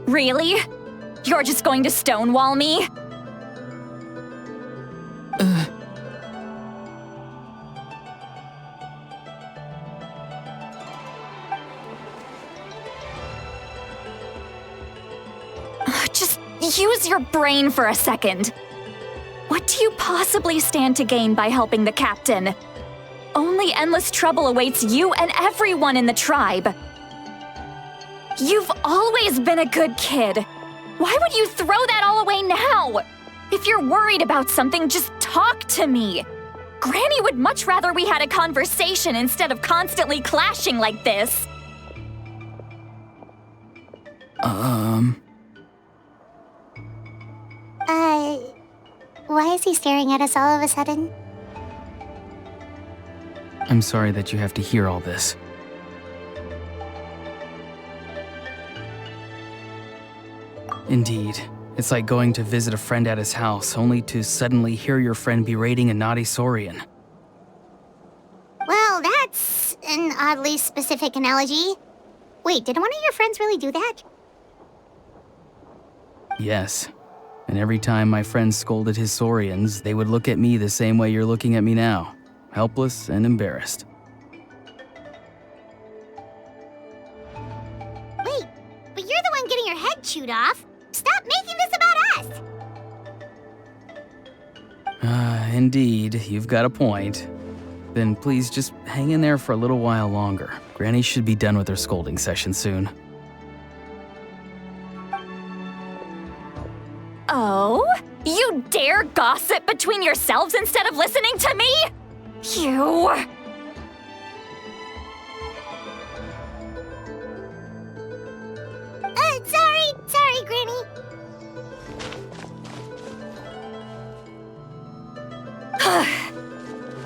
Really? You're just going to stonewall me? Just use your brain for a second. What do you possibly stand to gain by helping the captain? Only endless trouble awaits you and everyone in the tribe. You've always been a good kid. Why would you throw that all away now? If you're worried about something, just talk to me. Granny would much rather we had a conversation instead of constantly clashing like this. Why is he staring at us all of a sudden? I'm sorry that you have to hear all this. Indeed. It's like going to visit a friend at his house, only to suddenly hear your friend berating a naughty Saurian. Well, that's an oddly specific analogy. Wait, did one of your friends really do that? Yes. And every time my friend scolded his Saurians, they would look at me the same way you're looking at me now. Helpless and embarrassed. Wait, but you're the one getting your head chewed off. Stop making this about us! Indeed, you've got a point. Then please just hang in there for a little while longer. Granny should be done with her scolding session soon. Oh? You dare gossip between yourselves instead of listening to me? You... Sorry, Granny.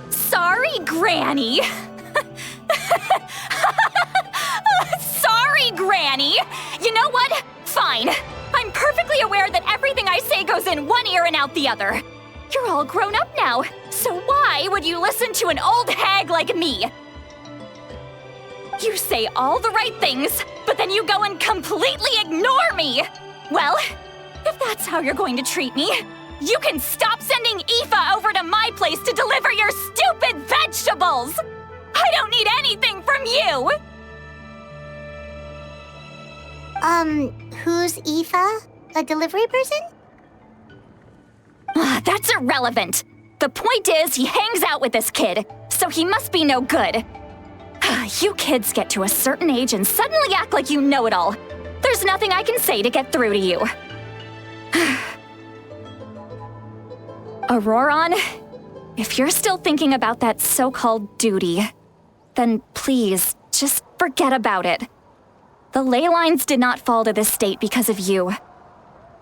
Sorry, Granny. Sorry, Granny. You know what? Fine. I'm perfectly aware that everything I say goes in one ear and out the other. You're all grown up now, so So why would you listen to an old hag like me? You say all the right things, but then you go and completely ignore me! Well, if that's how you're going to treat me, you can stop sending Aoife over to my place to deliver your stupid vegetables! I don't need anything from you! Who's Aoife? A delivery person? That's irrelevant. The point is, he hangs out with this kid, so he must be no good. You kids get to a certain age and suddenly act like you know it all. There's nothing I can say to get through to you. Auroron, if you're still thinking about that so-called duty, then please, just forget about it. The ley lines did not fall to this state because of you.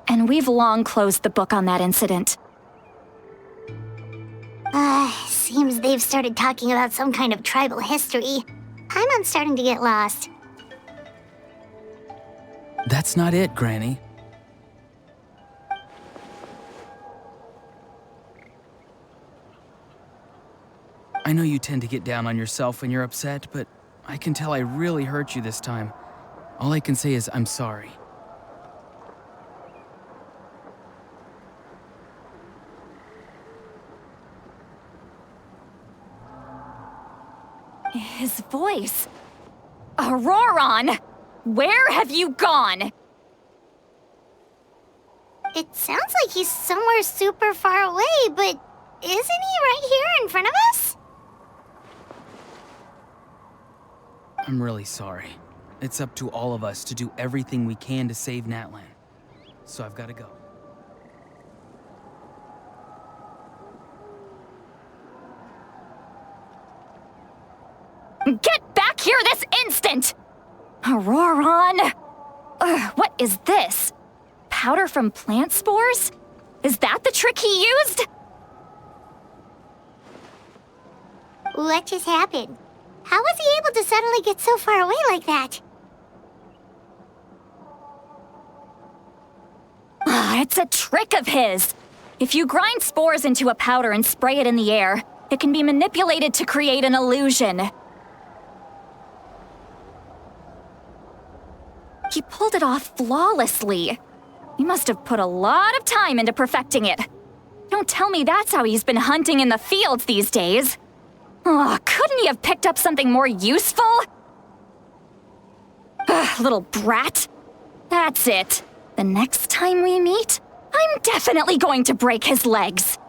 And we've long closed the book on that incident. Seems they've started talking about some kind of tribal history. Paimon's starting to get lost. That's not it, Granny. I know you tend to get down on yourself when you're upset, but I can tell I really hurt you this time. All I can say is I'm sorry. His voice. Auroron! Where have you gone? It sounds like he's somewhere super far away, but isn't he right here in front of us? I'm really sorry. It's up to all of us to do everything we can to save Natlan. So I've got to go. Get back here this instant! Auroron! What is this? Powder from plant spores? Is that the trick he used? What just happened? How was he able to suddenly get so far away like that? It's a trick of his. If you grind spores into a powder and spray it in the air, it can be manipulated to create an illusion. He pulled it off flawlessly. He must have put a lot of time into perfecting it. Don't tell me that's how he's been hunting in the fields these days. Oh, couldn't he have picked up something more useful? Little brat. That's it. The next time we meet, I'm definitely going to break his legs.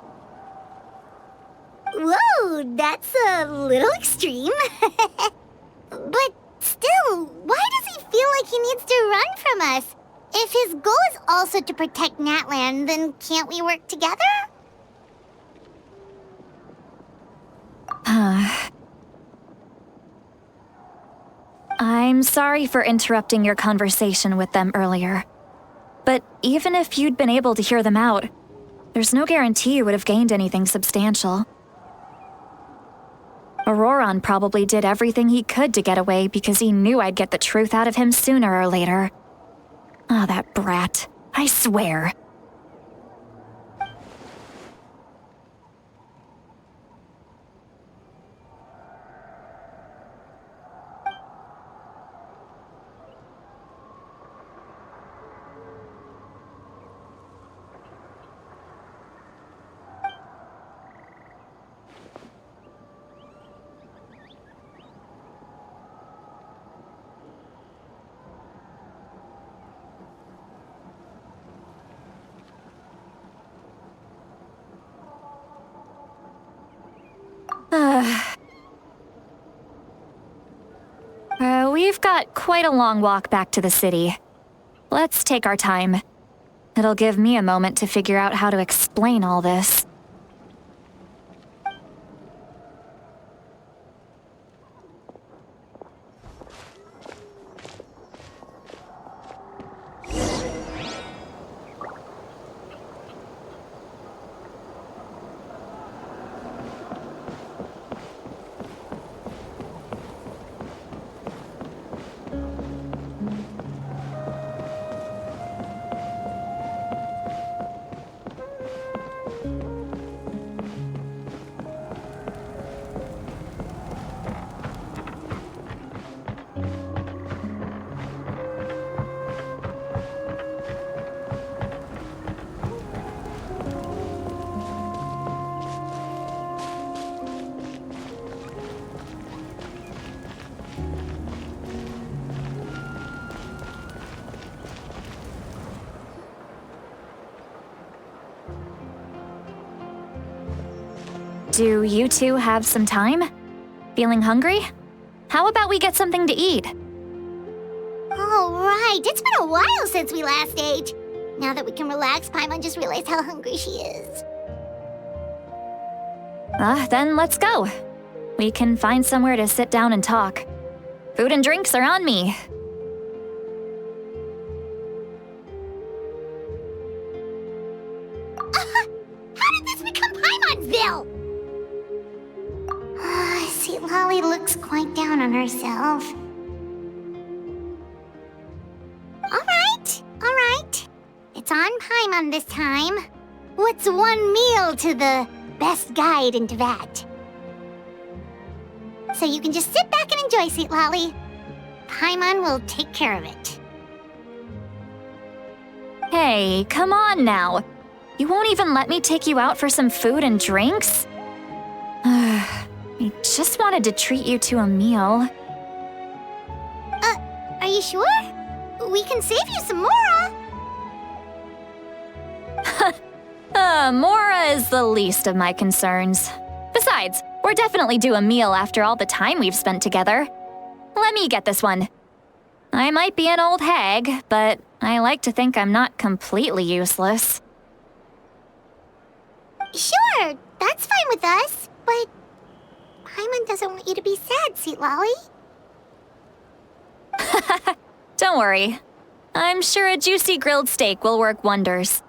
Whoa, that's a little extreme. But still, why does he feel like he needs to run from us? If his goal is also to protect Natlan, then can't we work together? I'm sorry for interrupting your conversation with them earlier. But even if you'd been able to hear them out, there's no guarantee you would have gained anything substantial. Auroron probably did everything he could to get away because he knew I'd get the truth out of him sooner or later. Ah, that brat. I swear. We've got quite a long walk back to the city. Let's take our time. It'll give me a moment to figure out how to explain all this. Do you two have some time? Feeling hungry? How about we get something to eat? Oh, right. It's been a while since we last ate. Now that we can relax, Paimon just realized how hungry she is. Then let's go. We can find somewhere to sit down and talk. Food and drinks are on me. How did this become Paimon'sville? See, Lolly looks quite down on herself. All right. It's on Paimon this time. What's one meal to the best guide into that? So you can just sit back and enjoy, sweet Lolly. Paimon will take care of it. Hey, come on now. You won't even let me take you out for some food and drinks? I just wanted to treat you to a meal. Are you sure? We can save you some Mora. Mora is the least of my concerns. Besides, we're definitely due a meal after all the time we've spent together. Let me get this one. I might be an old hag, but I like to think I'm not completely useless. Sure, that's fine with us, but Paimon doesn't want you to be sad, sweet Lolly. Don't worry. I'm sure a juicy grilled steak will work wonders.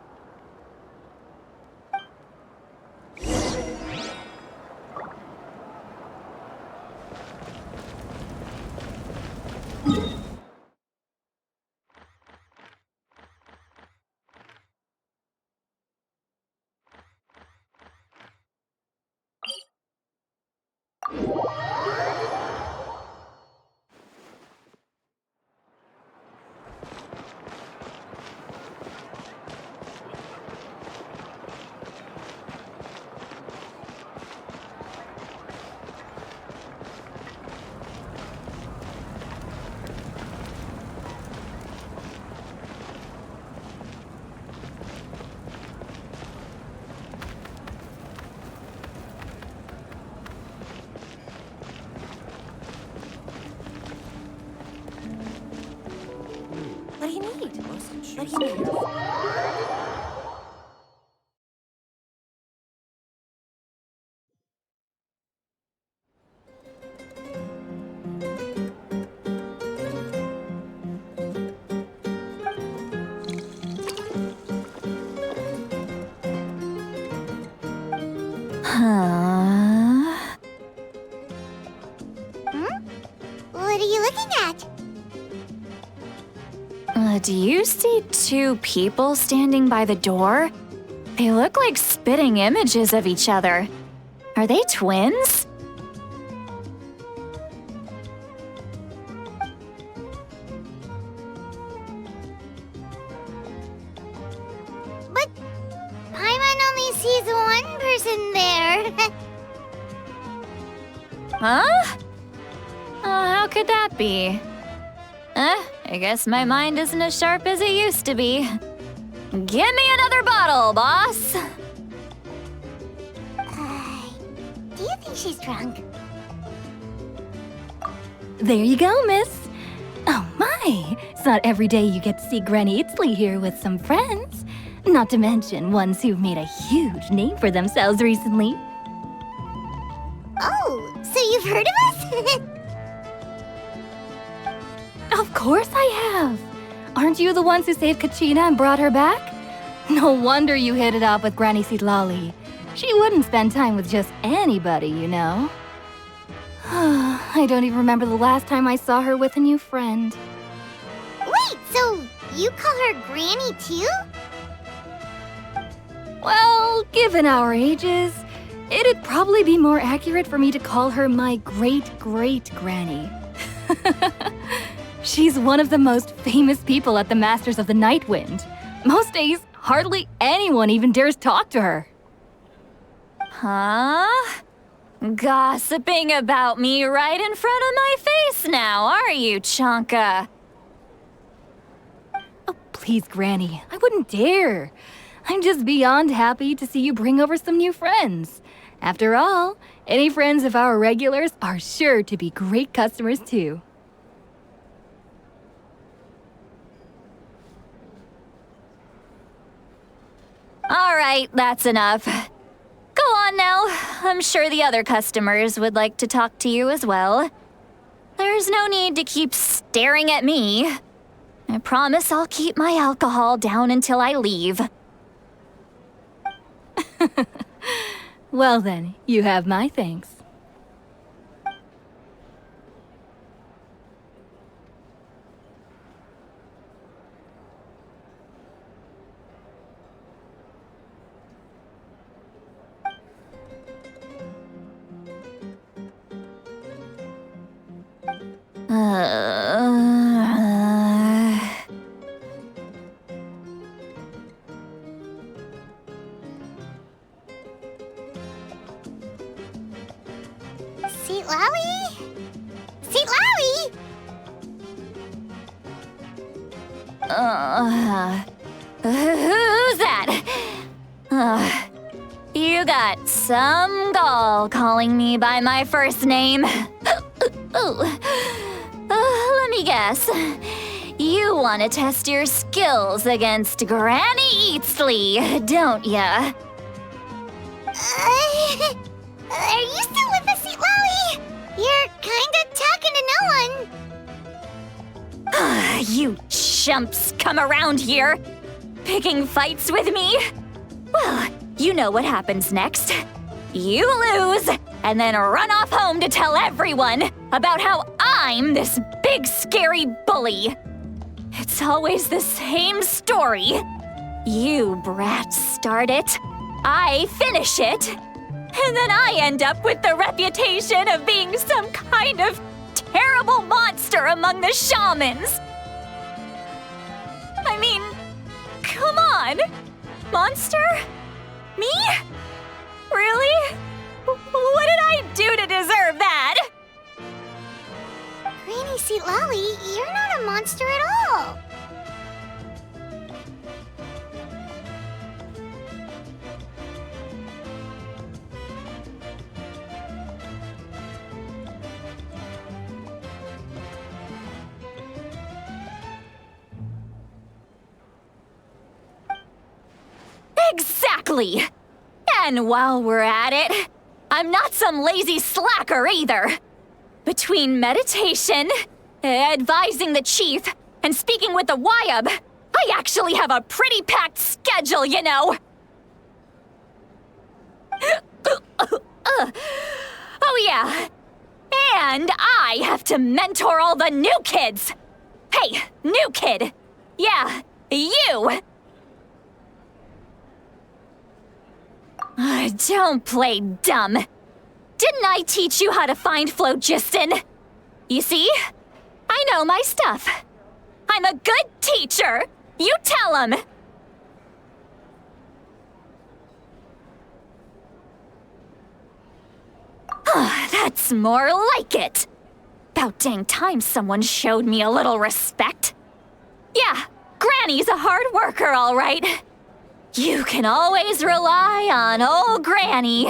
What do you need? What do you need? What are you looking at? Do you see two people standing by the door? They look like spitting images of each other. Are they twins? But Paimon only sees one person there. Huh? How could that be? I guess my mind isn't as sharp as it used to be. Give me another bottle, boss! Do you think she's drunk? There you go, miss. Oh my, it's not every day you get to see Granny Itzley here with some friends. Not to mention ones who've made a huge name for themselves recently. Oh, so you've heard of us? Of course I have. Aren't you the ones who saved Kachina and brought her back? No wonder you hit it off with Granny Sidlali. She wouldn't spend time with just anybody, you know. I don't even remember the last time I saw her with a new friend. Wait, so you call her Granny too? Well, given our ages, it'd probably be more accurate for me to call her my great-great-granny. She's one of the most famous people at the Masters of the Night Wind. Most days, hardly anyone even dares talk to her. Huh? Gossiping about me right in front of my face now, are you, Chonka? Oh, please, Granny, I wouldn't dare. I'm just beyond happy to see you bring over some new friends. After all, any friends of our regulars are sure to be great customers too. All right, that's enough. Go on now. I'm sure the other customers would like to talk to you as well. There's no need to keep staring at me. I promise I'll keep my alcohol down until I leave. Well then, you have my thanks. Seat Lally? Seat Lally! Who's that? You got some gall calling me by my first name. Let me guess. You want to test your skills against Granny Eatsley, don't ya? Are you still with us, Seat Lally? You're kinda talking to no one. You chumps come around here, picking fights with me? Well, you know what happens next. You lose, and then run off home to tell everyone about how I'm this big scary bully. It's always the same story. You brats start it, I finish it, and then I end up with the reputation of being some kind of terrible monster among the shamans. I mean, come on. Monster? Me? Really? What did I do to deserve that? Granny Seat Lally, you're not a monster at all. Exactly! And while we're at it, I'm not some lazy slacker either. Between meditation, advising the chief, and speaking with the Wyab, I actually have a pretty packed schedule, you know. Oh yeah, and I have to mentor all the new kids. Hey, new kid. Yeah, you. Don't play dumb. Didn't I teach you how to find phlogiston? You see? I know my stuff. I'm a good teacher. You tell him. That's more like it. About dang time someone showed me a little respect. Yeah, Granny's a hard worker, all right. You can always rely on old Granny.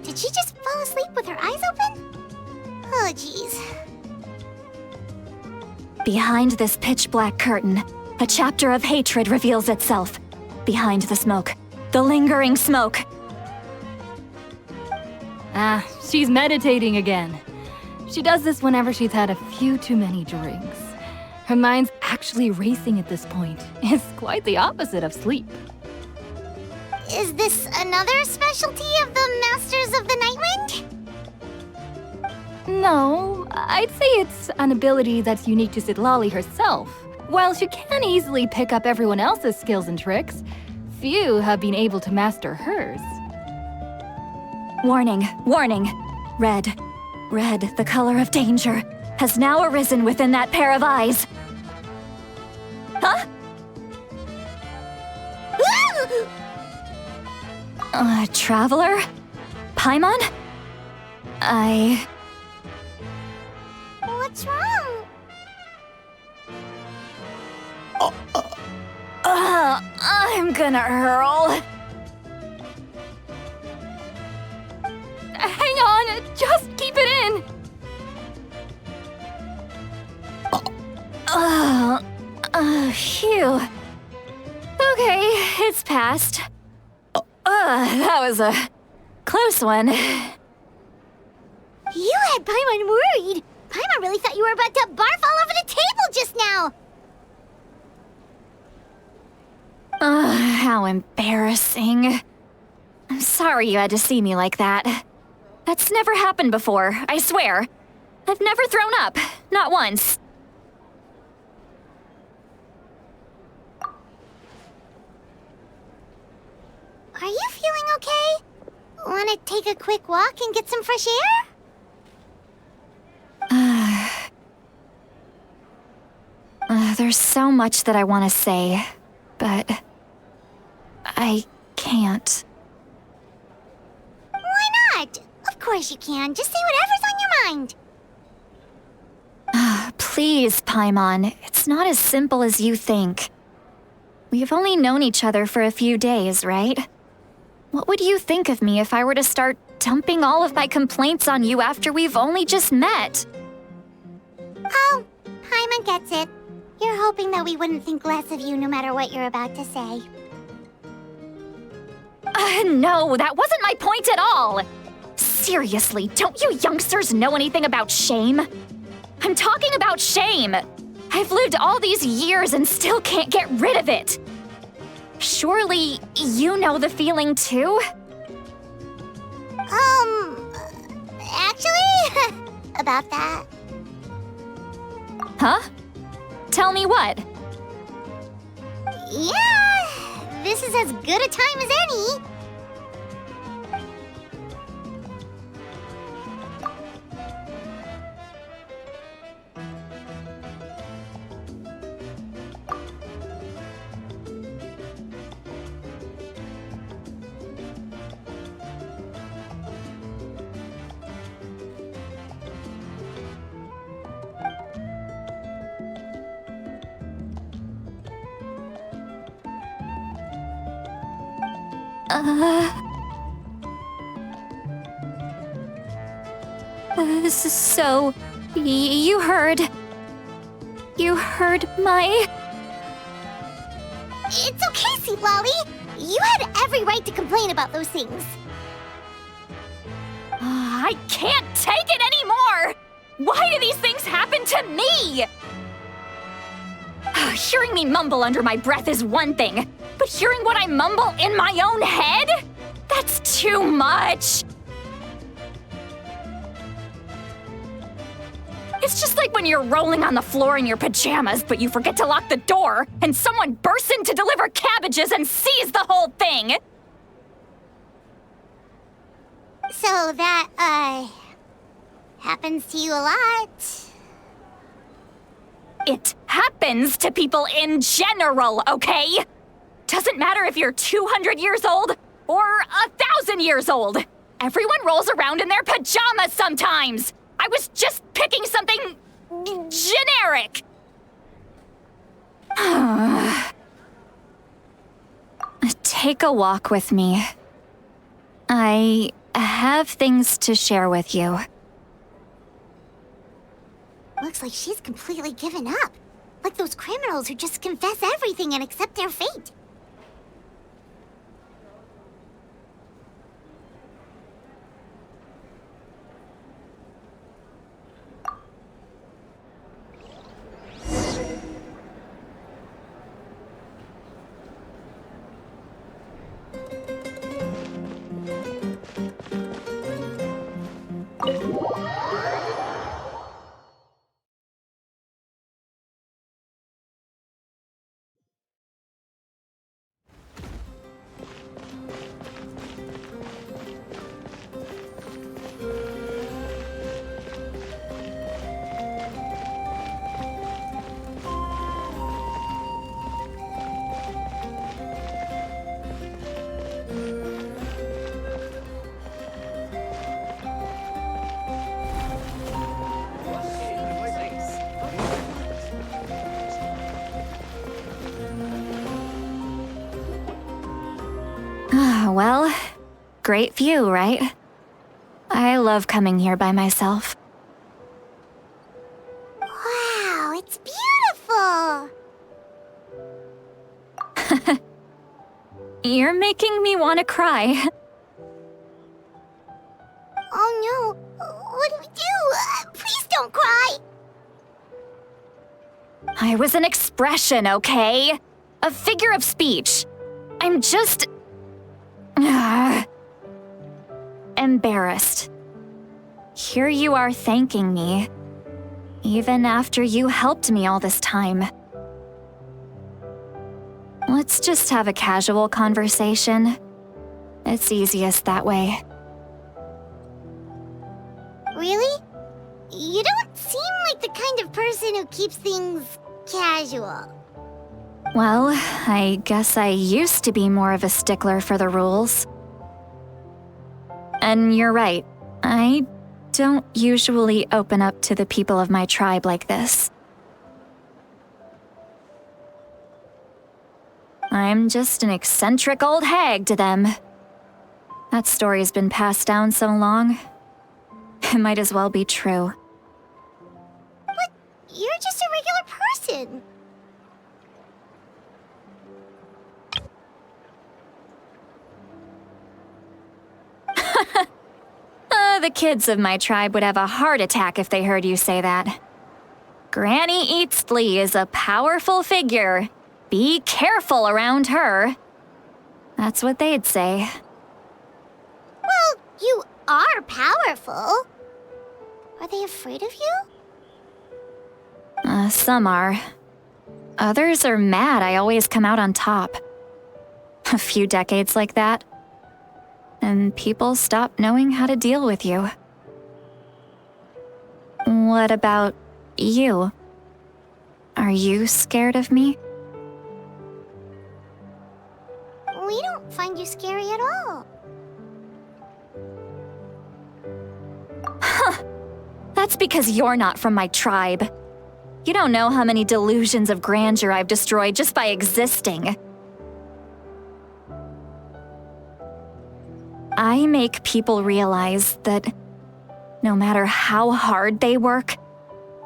Did she just fall asleep with her eyes open? Oh, jeez. Behind this pitch-black curtain, a chapter of hatred reveals itself. Behind the smoke, the lingering smoke. Ah, she's meditating again. She does this whenever she's had a few too many drinks. Her mind's actually racing at this point. It's quite the opposite of sleep. Is this another specialty of the Masters of the Nightwind? No, I'd say it's an ability that's unique to Citlali herself. While she can easily pick up everyone else's skills and tricks, few have been able to master hers. Warning, warning. Red, the color of danger, has now arisen within that pair of eyes. Traveler? Paimon? What's wrong? I'm gonna hurl. Hang on, just keep it in. Phew. Okay, it's passed. That was a close one. You had Paimon worried. Paimon really thought you were about to barf all over the table just now. How embarrassing. I'm sorry you had to see me like that. That's never happened before, I swear. I've never thrown up, not once. Are you feeling okay? Want to take a quick walk and get some fresh air? There's so much that I want to say, but I can't. Why not? Of course you can. Just say whatever's on your mind. Please, Paimon, it's not as simple as you think. We've only known each other for a few days, right? What would you think of me if I were to start dumping all of my complaints on you after we've only just met? Oh, Paimon gets it. You're hoping that we wouldn't think less of you no matter what you're about to say. No, that wasn't my point at all! Seriously, don't you youngsters know anything about shame? I'm talking about shame! I've lived all these years and still can't get rid of it! Surely, you know the feeling too? Actually, about that. Huh? Tell me what? Yeah, this is as good a time as any. So, you heard my... It's okay, Sweet Lolly. You had every right to complain about those things. I can't take it anymore! Why do these things happen to me? Hearing me mumble under my breath is one thing, but hearing what I mumble in my own head? That's too much! It's just like when you're rolling on the floor in your pajamas, but you forget to lock the door, and someone bursts in to deliver cabbages and sees the whole thing! So that, happens to you a lot. It happens to people in general, okay? Doesn't matter if you're 200 years old or 1,000 years old. Everyone rolls around in their pajamas sometimes. I was just picking something generic. Take a walk with me. I have things to share with you. Looks like she's completely given up. Like those criminals who just confess everything and accept their fate. Well, great view, right? I love coming here by myself. Wow, it's beautiful! You're making me want to cry. Oh no, what do we do? Please don't cry! I was an expression, okay? A figure of speech. I'm just... embarrassed. Here you are thanking me, even after you helped me all this time. Let's just have a casual conversation. It's easiest that way. Really? You don't seem like the kind of person who keeps things casual. Well, I guess I used to be more of a stickler for the rules. And you're right, I don't usually open up to the people of my tribe like this. I'm just an eccentric old hag to them. That story's been passed down so long, it might as well be true. But you're just a regular person. The kids of my tribe would have a heart attack if they heard you say that. Granny Eatsley is a powerful figure. Be careful around her. That's what they'd say. Well, you are powerful. Are they afraid of you? Some are. Others are mad I always come out on top. A few decades like that, and people stop knowing how to deal with you. What about you? Are you scared of me? We don't find you scary at all. That's because you're not from my tribe. You don't know how many delusions of grandeur I've destroyed just by existing. I make people realize that no matter how hard they work,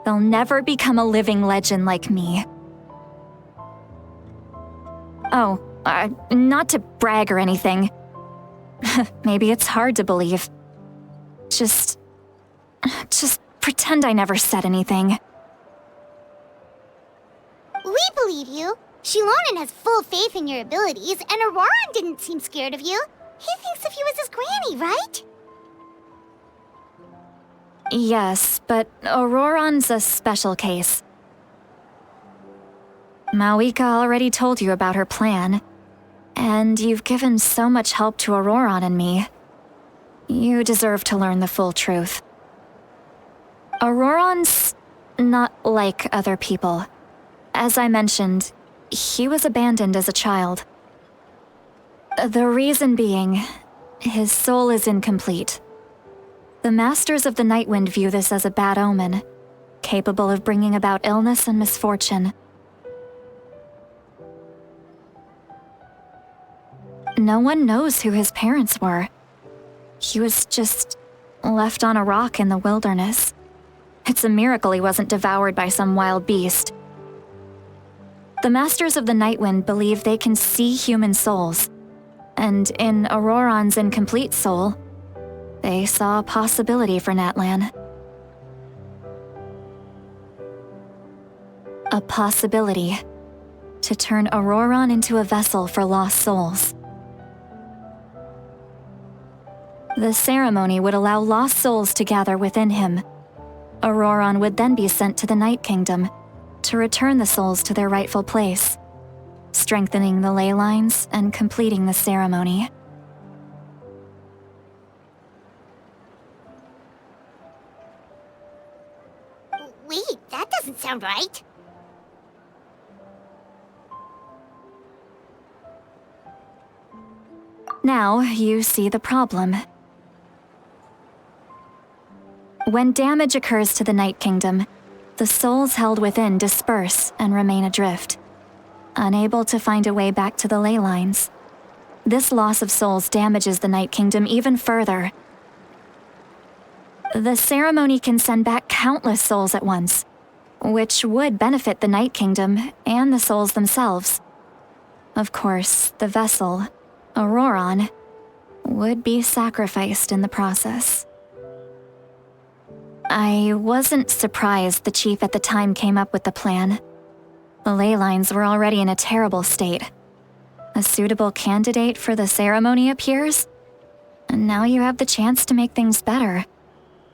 they'll never become a living legend like me. Oh, not to brag or anything. Maybe it's hard to believe. Just pretend I never said anything. We believe you. Shilonen has full faith in your abilities, and Auroran didn't seem scared of you. He thinks of you as his granny, right? Yes, but Auroran's a special case. Mawika already told you about her plan, and you've given so much help to Auroran and me. You deserve to learn the full truth. Auroran's not like other people. As I mentioned, he was abandoned as a child. The reason being, his soul is incomplete. The Masters of the Nightwind view this as a bad omen, capable of bringing about illness and misfortune. No one knows who his parents were. He was just left on a rock in the wilderness. It's a miracle he wasn't devoured by some wild beast. The Masters of the Nightwind believe they can see human souls, and in Auroran's incomplete soul, they saw a possibility for Natlan. A possibility to turn Auroran into a vessel for lost souls. The ceremony would allow lost souls to gather within him. Auroran would then be sent to the Night Kingdom to return the souls to their rightful place, strengthening the ley lines and completing the ceremony. Wait, that doesn't sound right. Now you see the problem. When damage occurs to the Night Kingdom, the souls held within disperse and remain adrift, unable to find a way back to the ley lines. This loss of souls damages the Night Kingdom even further. The ceremony can send back countless souls at once, which would benefit the Night Kingdom and the souls themselves. Of course, the vessel, Auroron, would be sacrificed in the process. I wasn't surprised the chief at the time came up with the plan. The ley lines were already in a terrible state. A suitable candidate for the ceremony appears, and now you have the chance to make things better.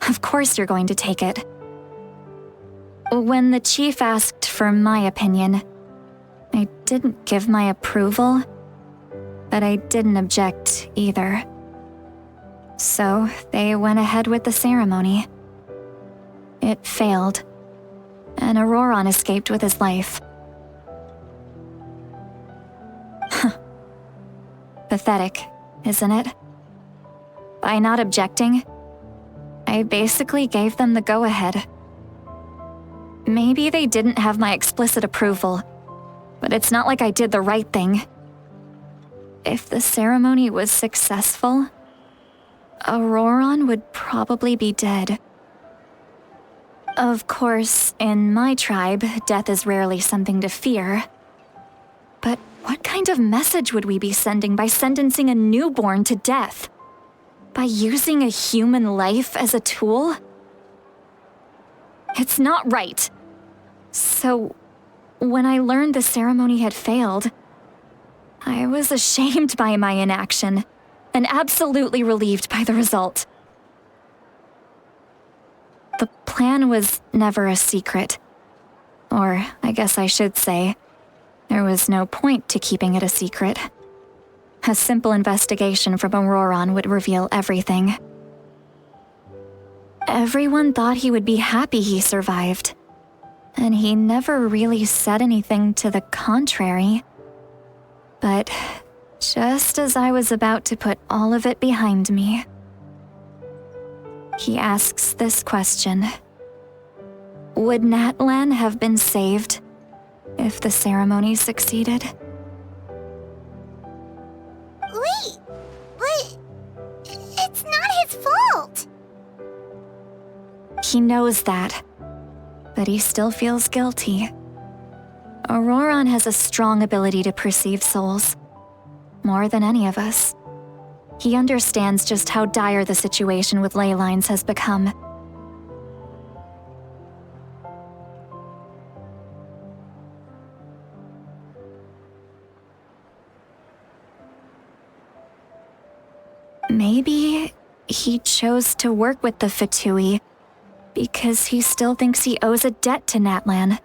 Of course you're going to take it. When the chief asked for my opinion, I didn't give my approval, but I didn't object either. So they went ahead with the ceremony. It failed, and Auroron escaped with his life. Pathetic, isn't it? By not objecting, I basically gave them the go-ahead. Maybe they didn't have my explicit approval, but it's not like I did the right thing. If the ceremony was successful, Auroron would probably be dead. Of course, in my tribe, death is rarely something to fear. But what kind of message would we be sending by sentencing a newborn to death? By using a human life as a tool? It's not right. So, when I learned the ceremony had failed, I was ashamed by my inaction, and absolutely relieved by the result. The plan was never a secret. Or, I guess I should say, there was no point to keeping it a secret. A simple investigation from Auroron would reveal everything. Everyone thought he would be happy he survived, and he never really said anything to the contrary. But just as I was about to put all of it behind me, he asks this question. Would Natlan have been saved if the ceremony succeeded? Wait, but it's not his fault. He knows that, but he still feels guilty. Auroron has a strong ability to perceive souls, more than any of us. He understands just how dire the situation with ley lines has become. Maybe he chose to work with the Fatui because he still thinks he owes a debt to Natlan.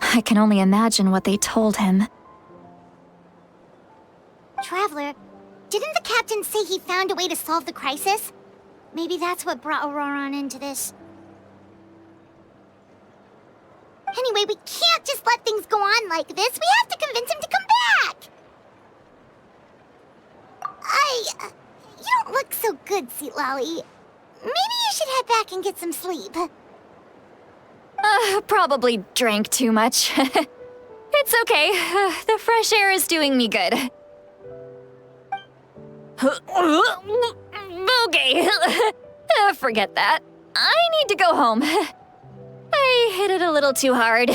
I can only imagine what they told him. Traveler, didn't the captain say he found a way to solve the crisis? Maybe that's what brought Auroron into this. Anyway, we can't just let things go on like this. We have to convince him to come back! You don't look so good, Sweet Lolly. Maybe you should head back and get some sleep. Probably drank too much. It's okay. The fresh air is doing me good. Okay. Forget that. I need to go home. I hit it a little too hard.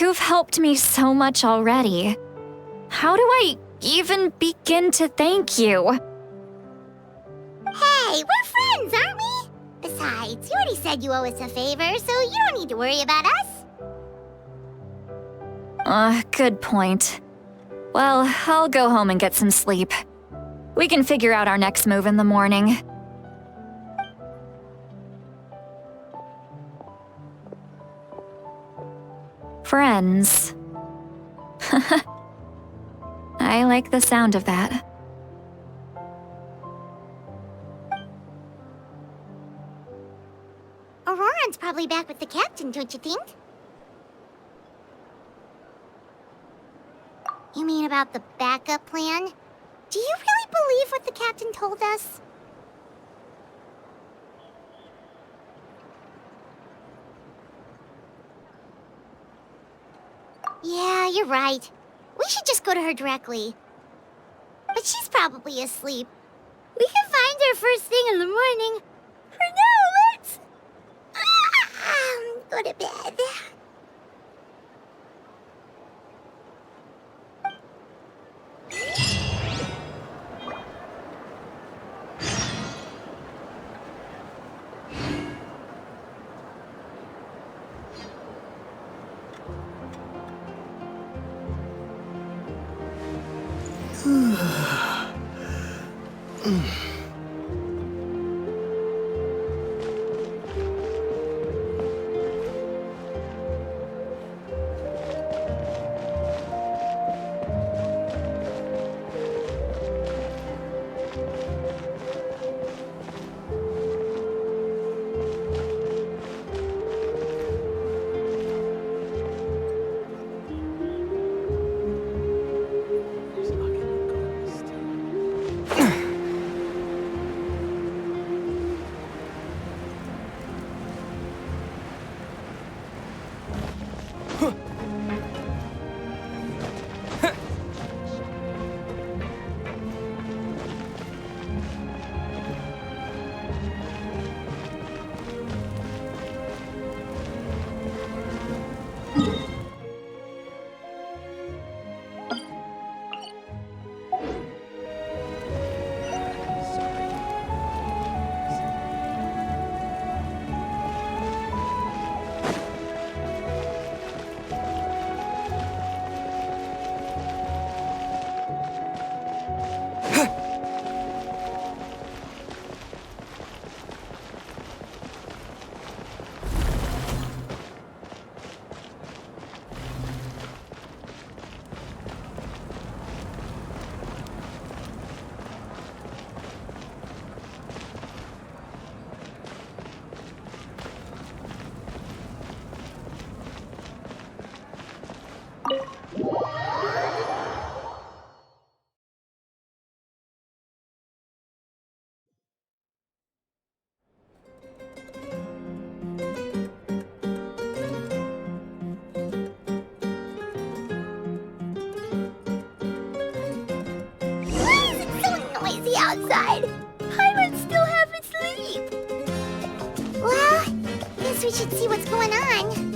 You've helped me so much already. How do I even begin to thank you? Hey, we're friends, aren't we? Besides, you already said you owe us a favor, so you don't need to worry about us. Good point. Well, I'll go home and get some sleep. We can figure out our next move in the morning. Friends. I like the sound of that. Auroron's probably back with the captain, don't you think? You mean about the backup plan? Do you really believe what the captain told us? Yeah, you're right. We should just go to her directly. But she's probably asleep. We can find her first thing in the morning. For now, let's... go to bed. Outside. Paimon still half asleep. Well, guess we should see what's going on.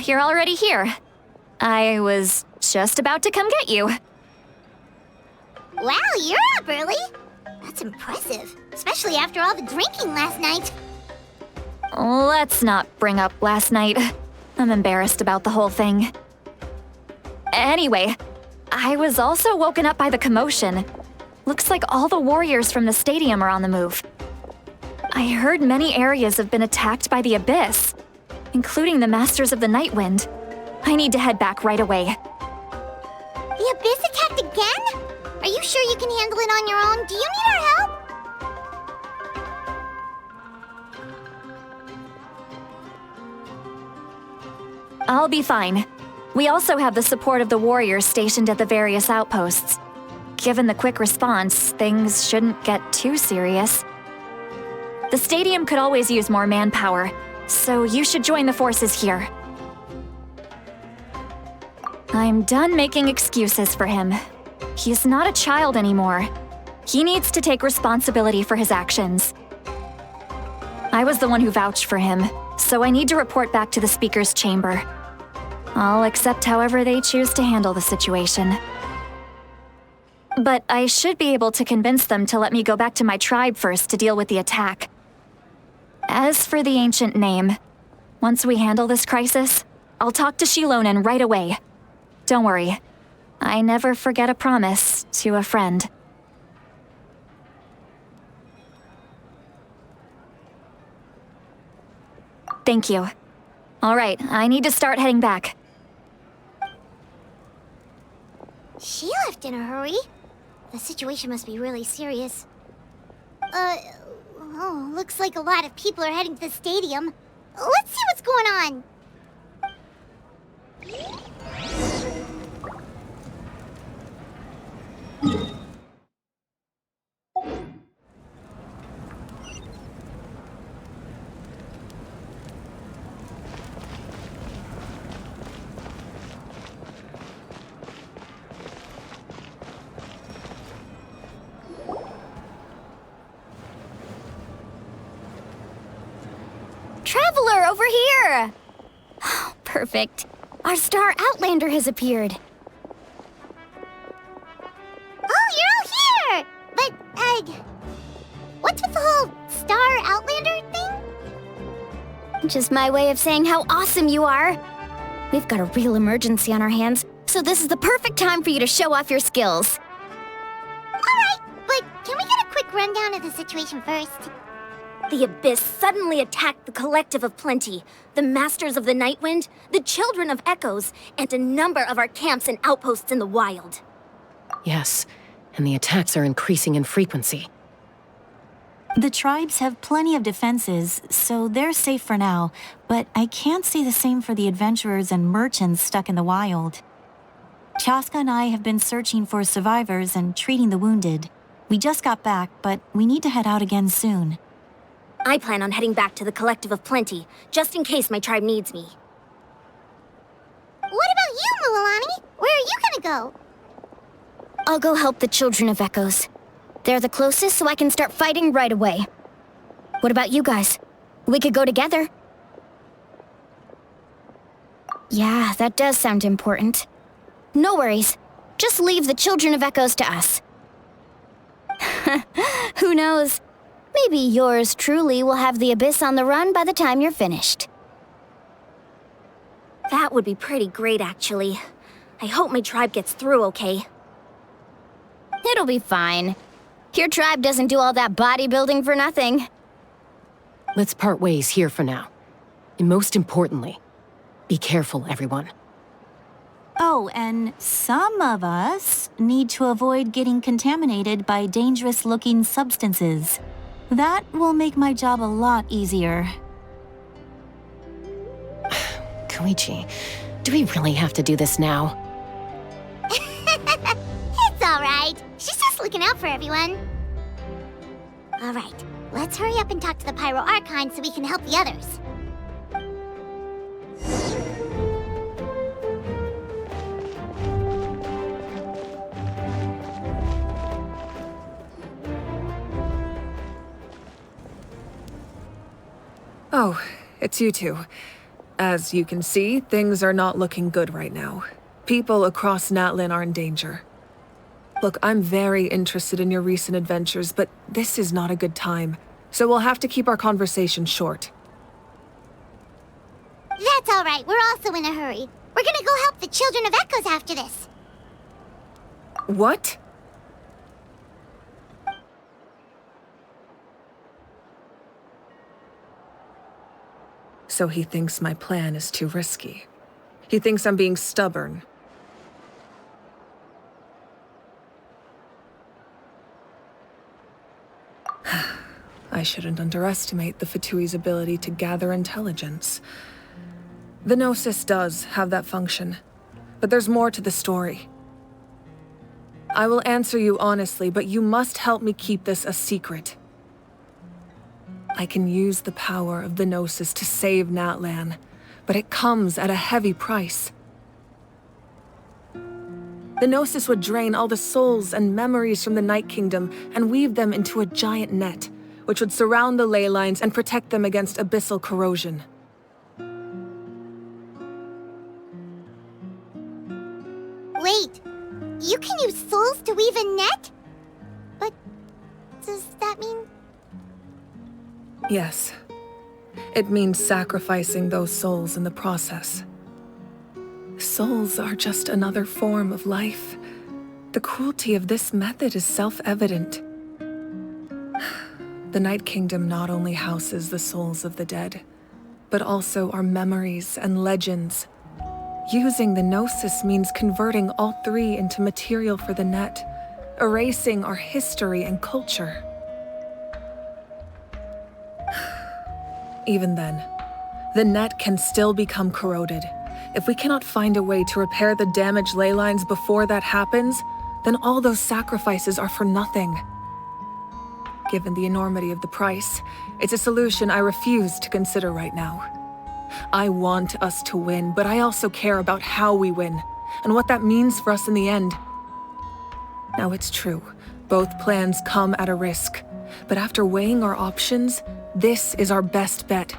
You're already here. I was just about to come get you. Wow, you're up early. That's impressive, especially after all the drinking last night. Let's not bring up last night. I'm embarrassed about the whole thing. Anyway, I was also woken up by the commotion. Looks like all the warriors from the stadium are on the move. I heard many areas have been attacked by the Abyss, including the Masters of the Nightwind. I need to head back right away. The Abyss attacked again? Are you sure you can handle it on your own? Do you need our help? I'll be fine. We also have the support of the warriors stationed at the various outposts. Given the quick response, things shouldn't get too serious. The stadium could always use more manpower, so you should join the forces here. I'm done making excuses for him. He's not a child anymore. He needs to take responsibility for his actions. I was the one who vouched for him, so I need to report back to the Speaker's chamber. I'll accept however they choose to handle the situation. But I should be able to convince them to let me go back to my tribe first to deal with the attack. As for the ancient name, Once we handle this crisis, I'll talk to Shilonen right away. Don't worry. I never forget a promise to a friend. Thank you. All right, I need to start heading back. She left in a hurry. The situation must be really serious. Oh, looks like a lot of people are heading to the stadium. Let's see what's going on. Traveler, over here! Perfect. Our star Outlander has appeared. Oh, you're all here! But, what's with the whole Star Outlander thing? Just my way of saying how awesome you are. We've got a real emergency on our hands, so this is the perfect time for you to show off your skills. Alright, but can we get a quick rundown of the situation first? The Abyss suddenly attacked the Collective of Plenty, the Masters of the Nightwind, the Children of Echoes, and a number of our camps and outposts in the wild. Yes, and the attacks are increasing in frequency. The tribes have plenty of defenses, so they're safe for now, but I can't say the same for the adventurers and merchants stuck in the wild. Chaska and I have been searching for survivors and treating the wounded. We just got back, but we need to head out again soon. I plan on heading back to the Collective of Plenty, just in case my tribe needs me. What about you, Mualani? Where are you gonna go? I'll go help the Children of Echoes. They're the closest, so I can start fighting right away. What about you guys? We could go together. Yeah, that does sound important. No worries. Just leave the Children of Echoes to us. Who knows? Maybe yours truly will have the Abyss on the run by the time you're finished. That would be pretty great, actually. I hope my tribe gets through okay. It'll be fine. Your tribe doesn't do all that bodybuilding for nothing. Let's part ways here for now. And most importantly, be careful, everyone. Oh, and some of us need to avoid getting contaminated by dangerous-looking substances. That will make my job a lot easier. Koichi, do we really have to do this now? It's alright. She's just looking out for everyone. Alright, let's hurry up and talk to the Pyro Archon so we can help the others. Oh, it's you two. As you can see, things are not looking good right now. People across Natlan are in danger. Look, I'm very interested in your recent adventures, but this is not a good time. So we'll have to keep our conversation short. That's alright, we're also in a hurry. We're gonna go help the Children of Echoes after this. What? So he thinks my plan is too risky. He thinks I'm being stubborn. I shouldn't underestimate the Fatui's ability to gather intelligence. The Gnosis does have that function, but there's more to the story. I will answer you honestly, but you must help me keep this a secret. I can use the power of the Gnosis to save Natlan, but it comes at a heavy price. The Gnosis would drain all the souls and memories from the Night Kingdom and weave them into a giant net, which would surround the ley lines and protect them against abyssal corrosion. Wait, you can use souls to weave a net? But does that mean... Yes. It means sacrificing those souls in the process. Souls are just another form of life. The cruelty of this method is self-evident. The Night Kingdom not only houses the souls of the dead, but also our memories and legends. Using the Gnosis means converting all three into material for the net, erasing our history and culture. Even then, the net can still become corroded. If we cannot find a way to repair the damaged ley lines before that happens, then all those sacrifices are for nothing. Given the enormity of the price, it's a solution I refuse to consider right now. I want us to win, but I also care about how we win, and what that means for us in the end. Now it's true, both plans come at a risk, but after weighing our options, this is our best bet.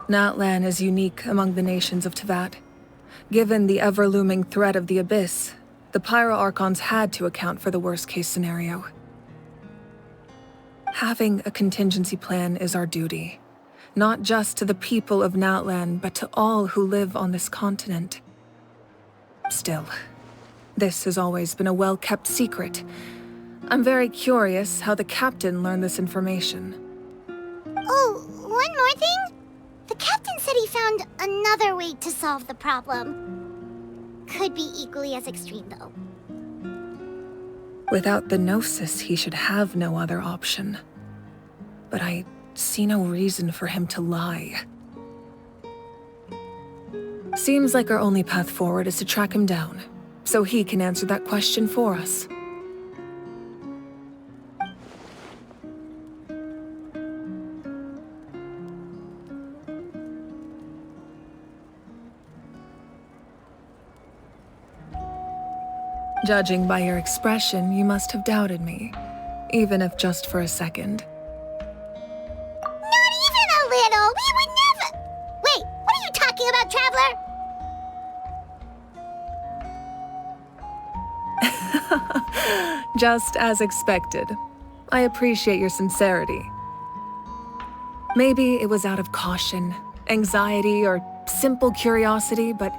Natlan is unique among the nations of Teyvat. Given the ever-looming threat of the Abyss, the Pyro-Archons had to account for the worst-case scenario. Having a contingency plan is our duty, not just to the people of Natlan, but to all who live on this continent. Still, this has always been a well-kept secret. I'm very curious how the captain learned this information. Oh, one more thing? The captain said he found another way to solve the problem. Could be equally as extreme, though. Without the Gnosis, he should have no other option. But I see no reason for him to lie. Seems like our only path forward is to track him down, so he can answer that question for us. Judging by your expression, you must have doubted me, even if just for a second. Not even a little! We would never— Wait, what are you talking about, Traveler? Just as expected. I appreciate your sincerity. Maybe it was out of caution, anxiety, or simple curiosity, but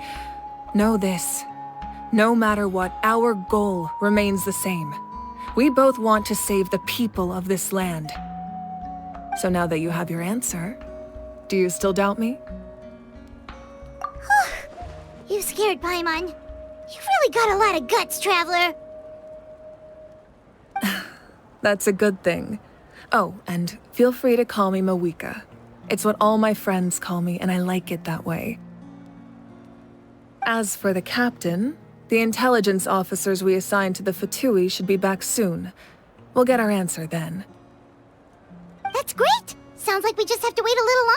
know this. No matter what, our goal remains the same. We both want to save the people of this land. So now that you have your answer, do you still doubt me? You scared Paimon. You've really got a lot of guts, Traveler. That's a good thing. Oh, and feel free to call me Mawika. It's what all my friends call me, and I like it that way. As for the captain, the intelligence officers we assigned to the Fatui should be back soon. We'll get our answer then. That's great! Sounds like we just have to wait a little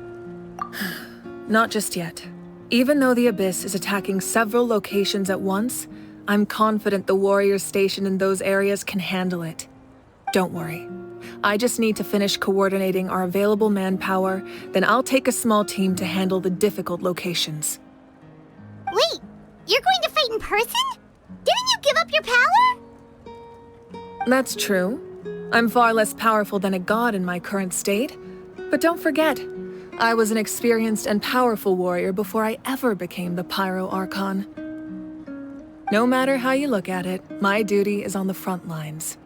longer. Not just yet. Even though the Abyss is attacking several locations at once, I'm confident the warriors stationed in those areas can handle it. Don't worry. I just need to finish coordinating our available manpower, then I'll take a small team to handle the difficult locations. Wait, you're going to fight in person? Didn't you give up your power? That's true. I'm far less powerful than a god in my current state. But don't forget, I was an experienced and powerful warrior before I ever became the Pyro Archon. No matter how you look at it, my duty is on the front lines.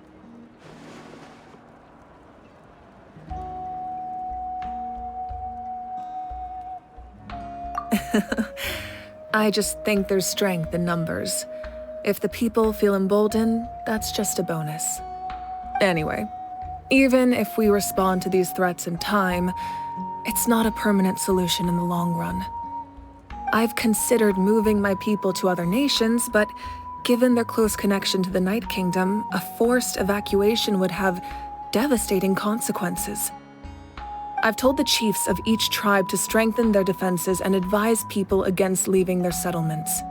I just think there's strength in numbers. If the people feel emboldened, that's just a bonus. Anyway, even if we respond to these threats in time, it's not a permanent solution in the long run. I've considered moving my people to other nations, but given their close connection to the Night Kingdom, a forced evacuation would have devastating consequences. I've told the chiefs of each tribe to strengthen their defenses and advise people against leaving their settlements.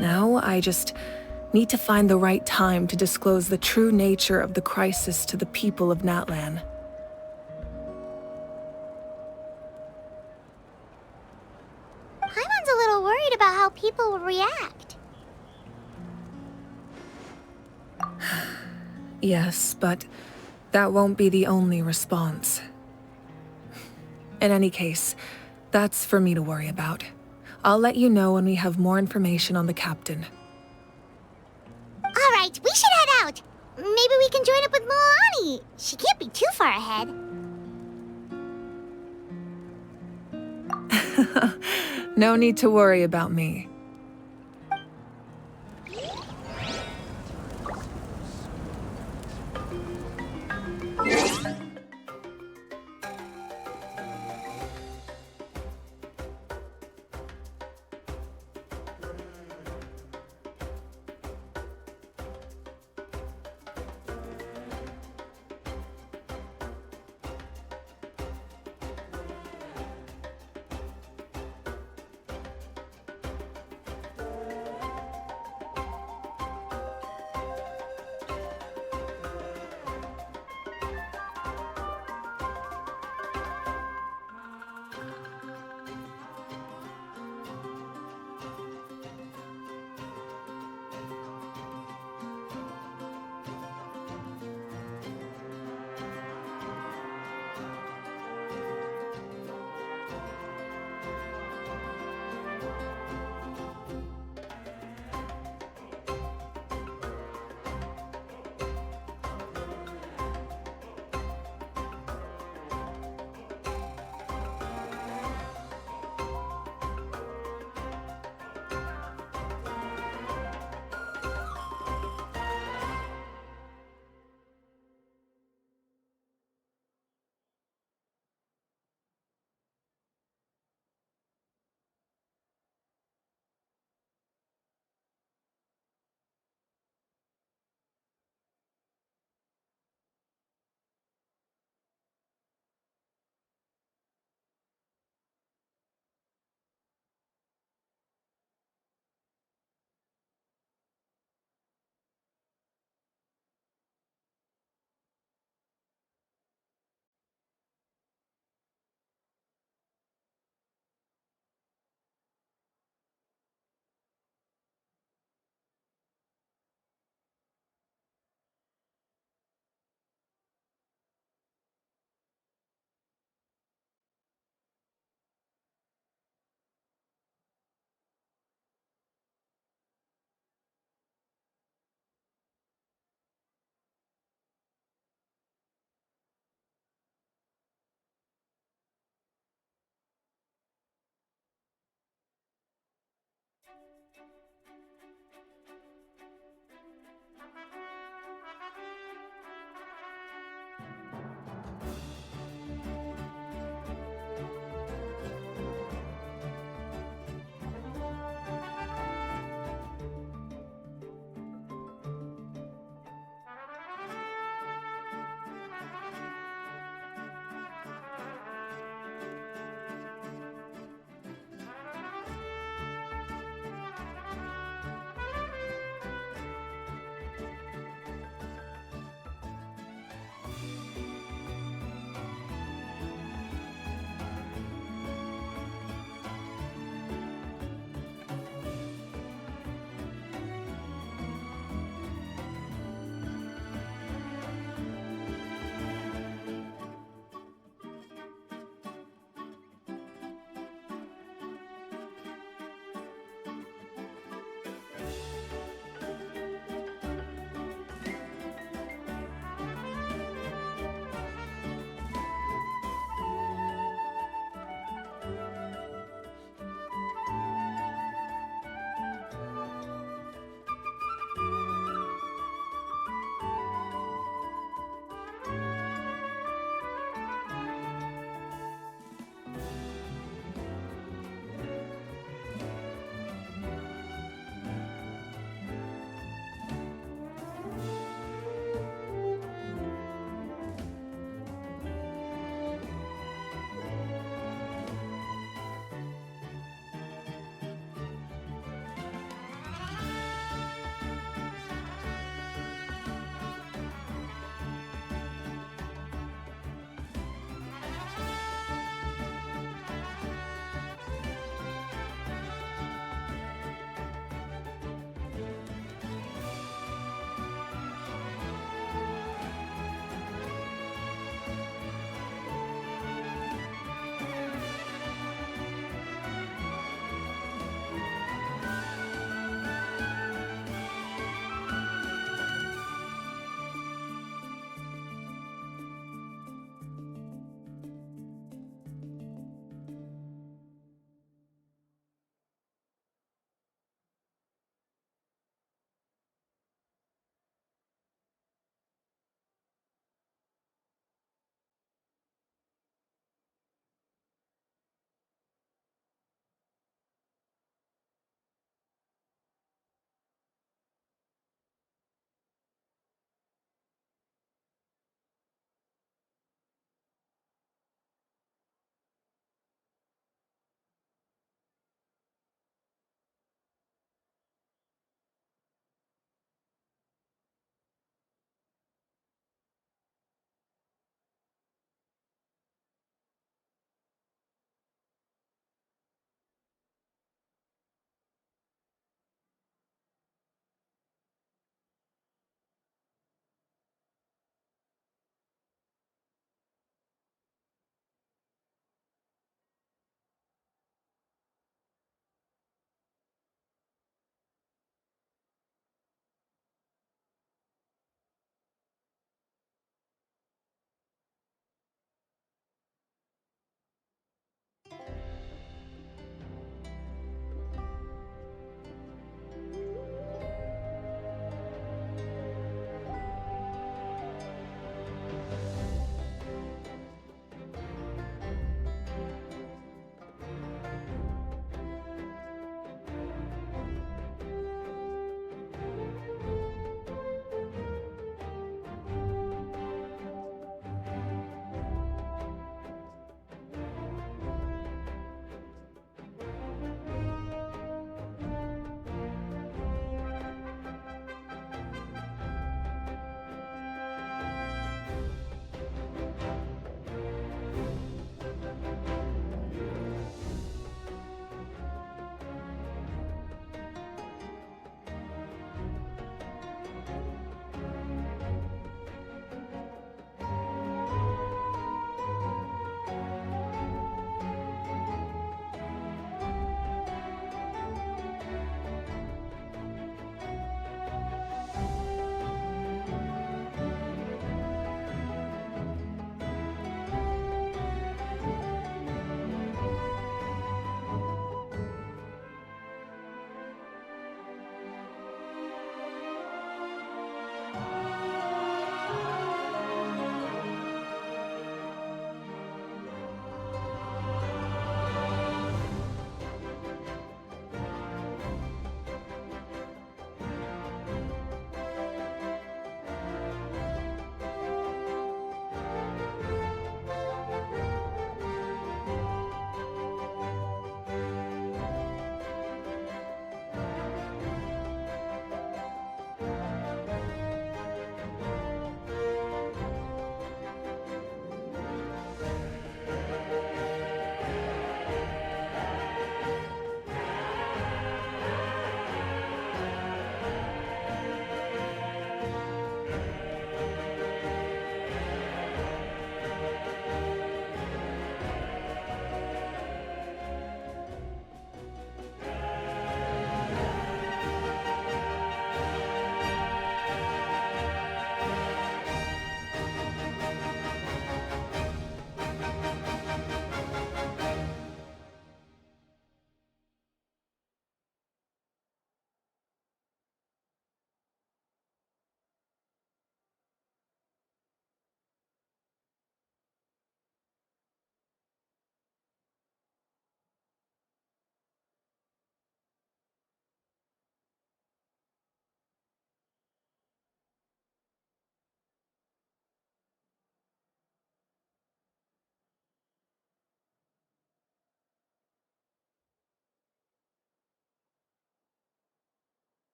Now, I just need to find the right time to disclose the true nature of the crisis to the people of Natlan. people will react. Yes, but that won't be the only response. In any case, that's for me to worry about. I'll let you know when we have more information on the captain. All right, we should head out. Maybe we can join up with Milani. She can't be too far ahead. No need to worry about me.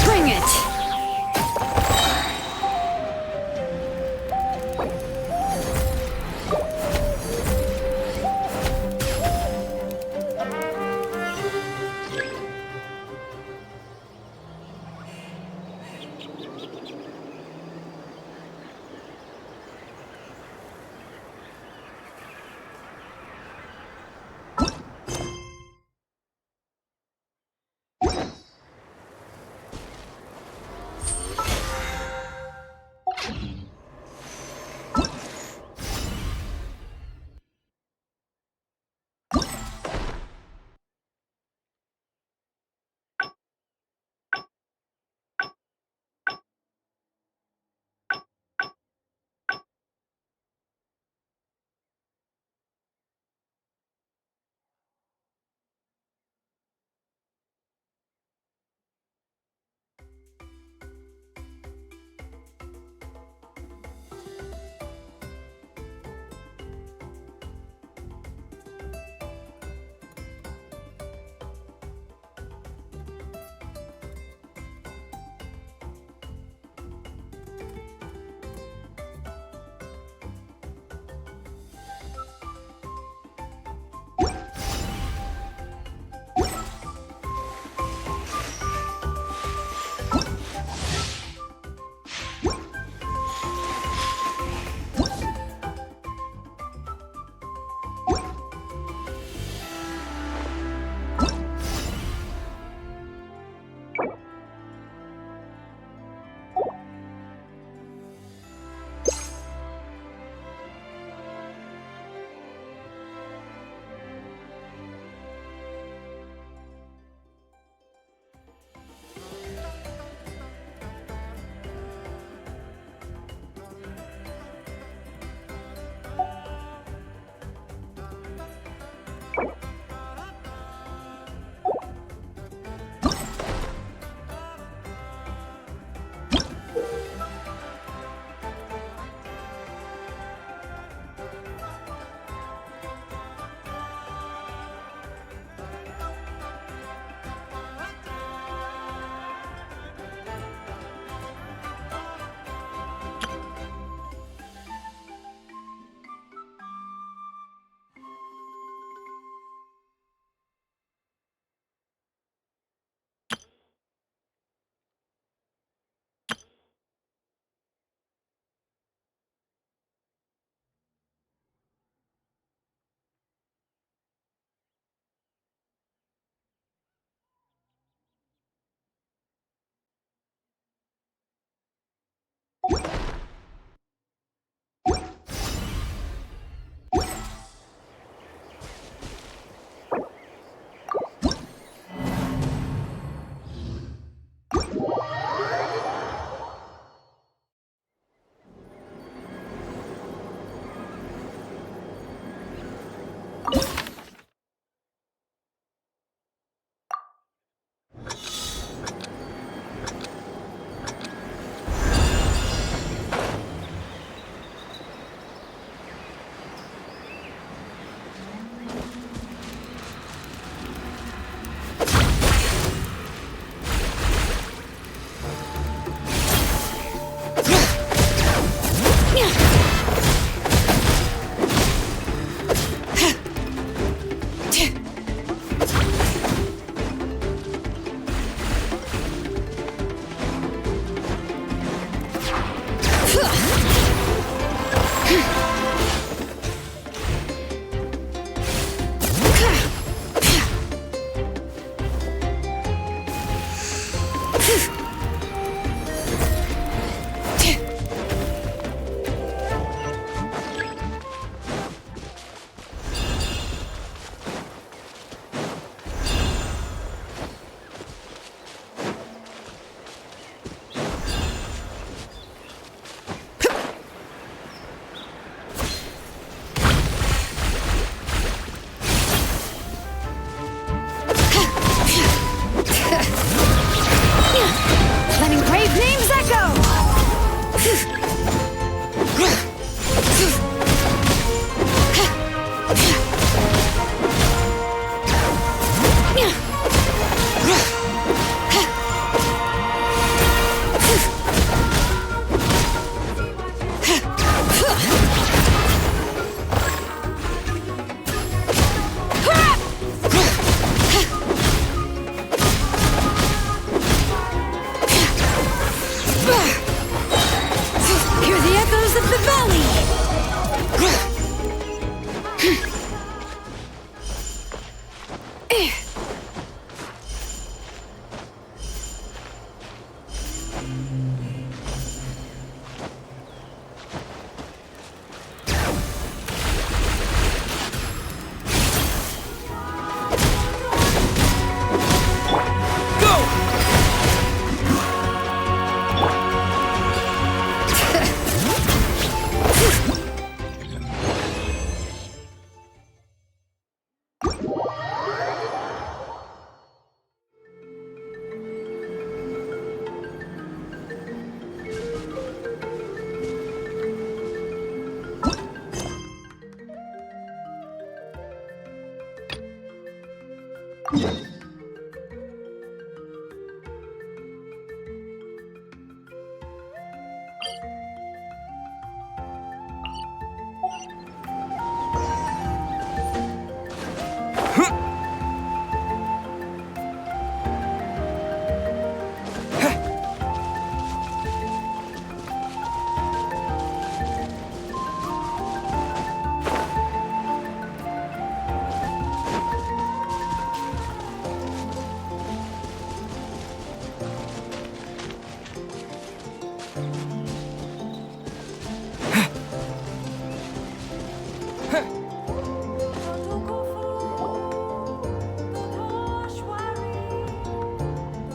Bring it!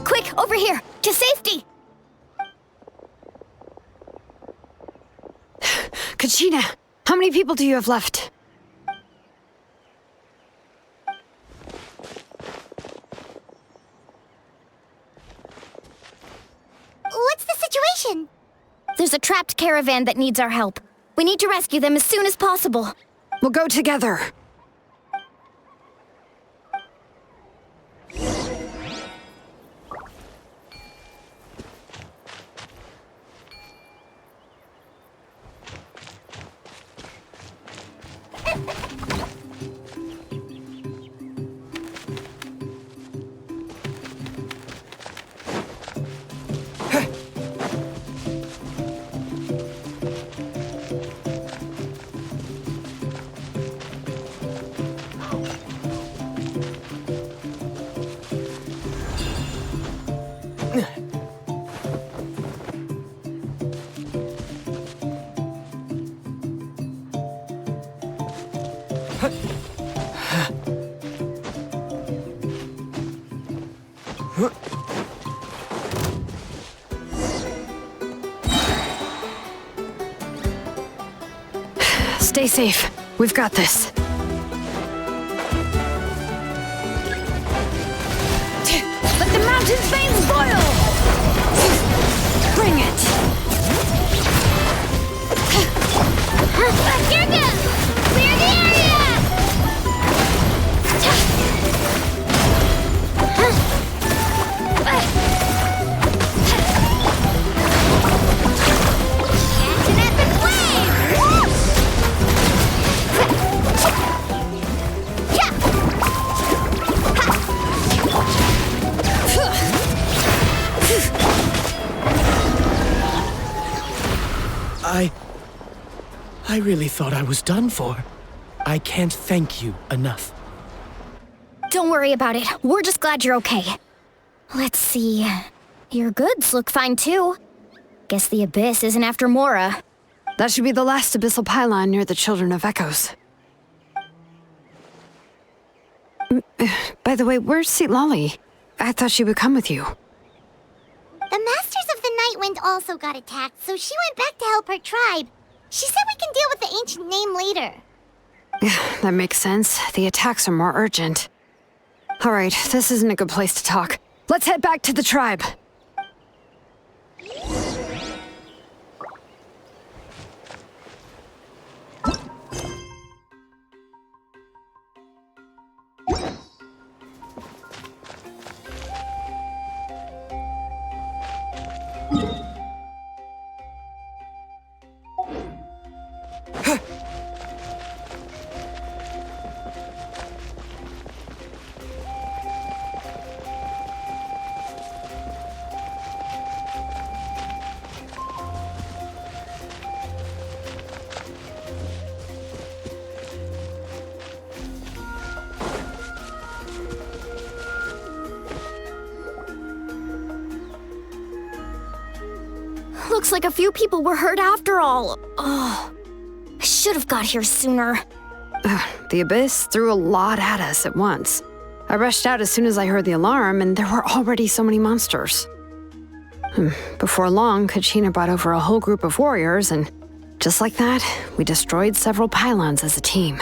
Quick, over here! To safety! Kachina, how many people do you have left? What's the situation? There's a trapped caravan that needs our help. We need to rescue them as soon as possible. We'll go together. Stay safe. We've got this. Let the mountain's veins boil! Bring it! You're good! Clear the area! Catch an epic wave! I really thought I was done for. I can't thank you enough. Don't worry about it. We're just glad you're okay. Let's see. Your goods look fine too. Guess the Abyss isn't after Mora. That should be the last abyssal pylon near the Children of Echoes. By the way, where's Lolly? I thought she would come with you. The Masters of the Nightwind also got attacked, so she went back to help her tribe. She said we can deal with the ancient name later. That makes sense. The attacks are more urgent. All right, this isn't a good place to talk. Let's head back to the tribe. Looks like a few people were hurt after all. Oh, I should have got here sooner. The Abyss threw a lot at us at once. I rushed out as soon as I heard the alarm, and there were already so many monsters. Before long, Kachina brought over a whole group of warriors, and just like that, we destroyed several pylons as a team.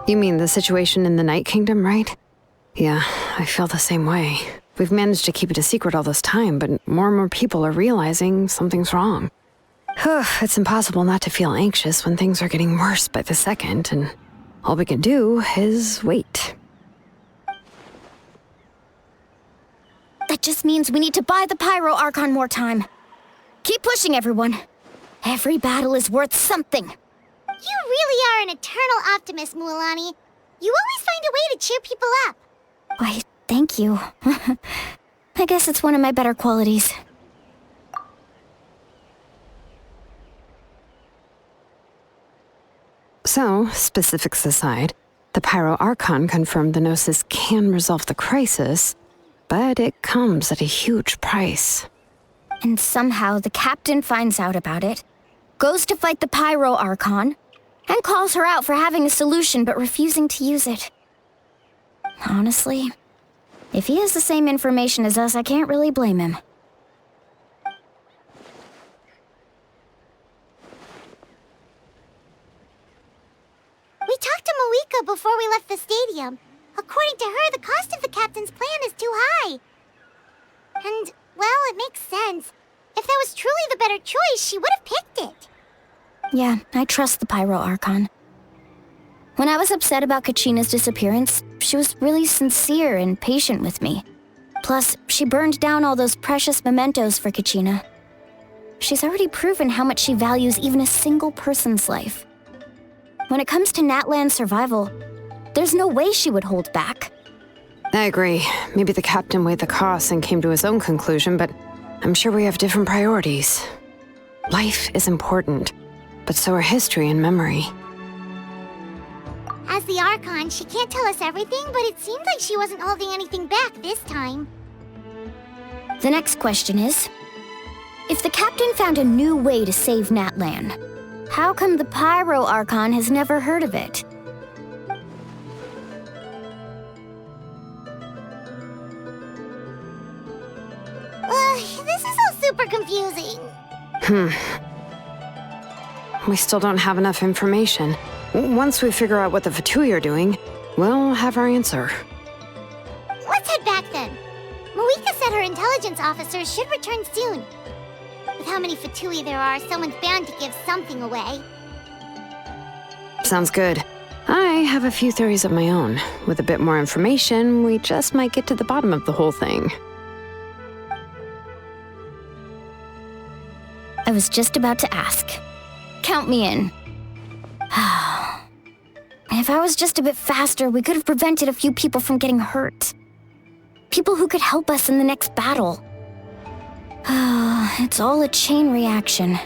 You mean the situation in the Night Kingdom, right? Yeah, I feel the same way. We've managed to keep it a secret all this time, but more and more people are realizing something's wrong. It's impossible not to feel anxious when things are getting worse by the second, and all we can do is wait. That just means we need to buy the Pyro Archon more time. Keep pushing, everyone. Every battle is worth something. You really are an eternal optimist, Mualani. You always find a way to cheer people up. Why, thank you. I guess it's one of my better qualities. So, specifics aside, the Pyro Archon confirmed the Gnosis can resolve the crisis, but it comes at a huge price. And somehow the captain finds out about it, goes to fight the Pyro Archon, and calls her out for having a solution but refusing to use it. Honestly, if he has the same information as us, I can't really blame him. We talked to Moika before we left the stadium. According to her, the cost of the captain's plan is too high. And, well, it makes sense. If that was truly the better choice, she would have picked it. Yeah, I trust the Pyro Archon. When I was upset about Kachina's disappearance, she was really sincere and patient with me. Plus, she burned down all those precious mementos for Kachina. She's already proven how much she values even a single person's life. When it comes to Natlan's survival, there's no way she would hold back. I agree. Maybe the captain weighed the costs and came to his own conclusion, but I'm sure we have different priorities. Life is important, but so are history and memory. As the Archon, she can't tell us everything, but it seemed like she wasn't holding anything back this time. The next question is, if the captain found a new way to save Natlan, how come the Pyro Archon has never heard of it? This is all super confusing. We still don't have enough information. Once we figure out what the Fatui are doing, we'll have our answer. Let's head back then. Moika said her intelligence officers should return soon. With how many Fatui there are, someone's bound to give something away. Sounds good. I have a few theories of my own. With a bit more information, we just might get to the bottom of the whole thing. I was just about to ask. Count me in. If I was just a bit faster, we could have prevented a few people from getting hurt. People who could help us in the next battle. It's all a chain reaction.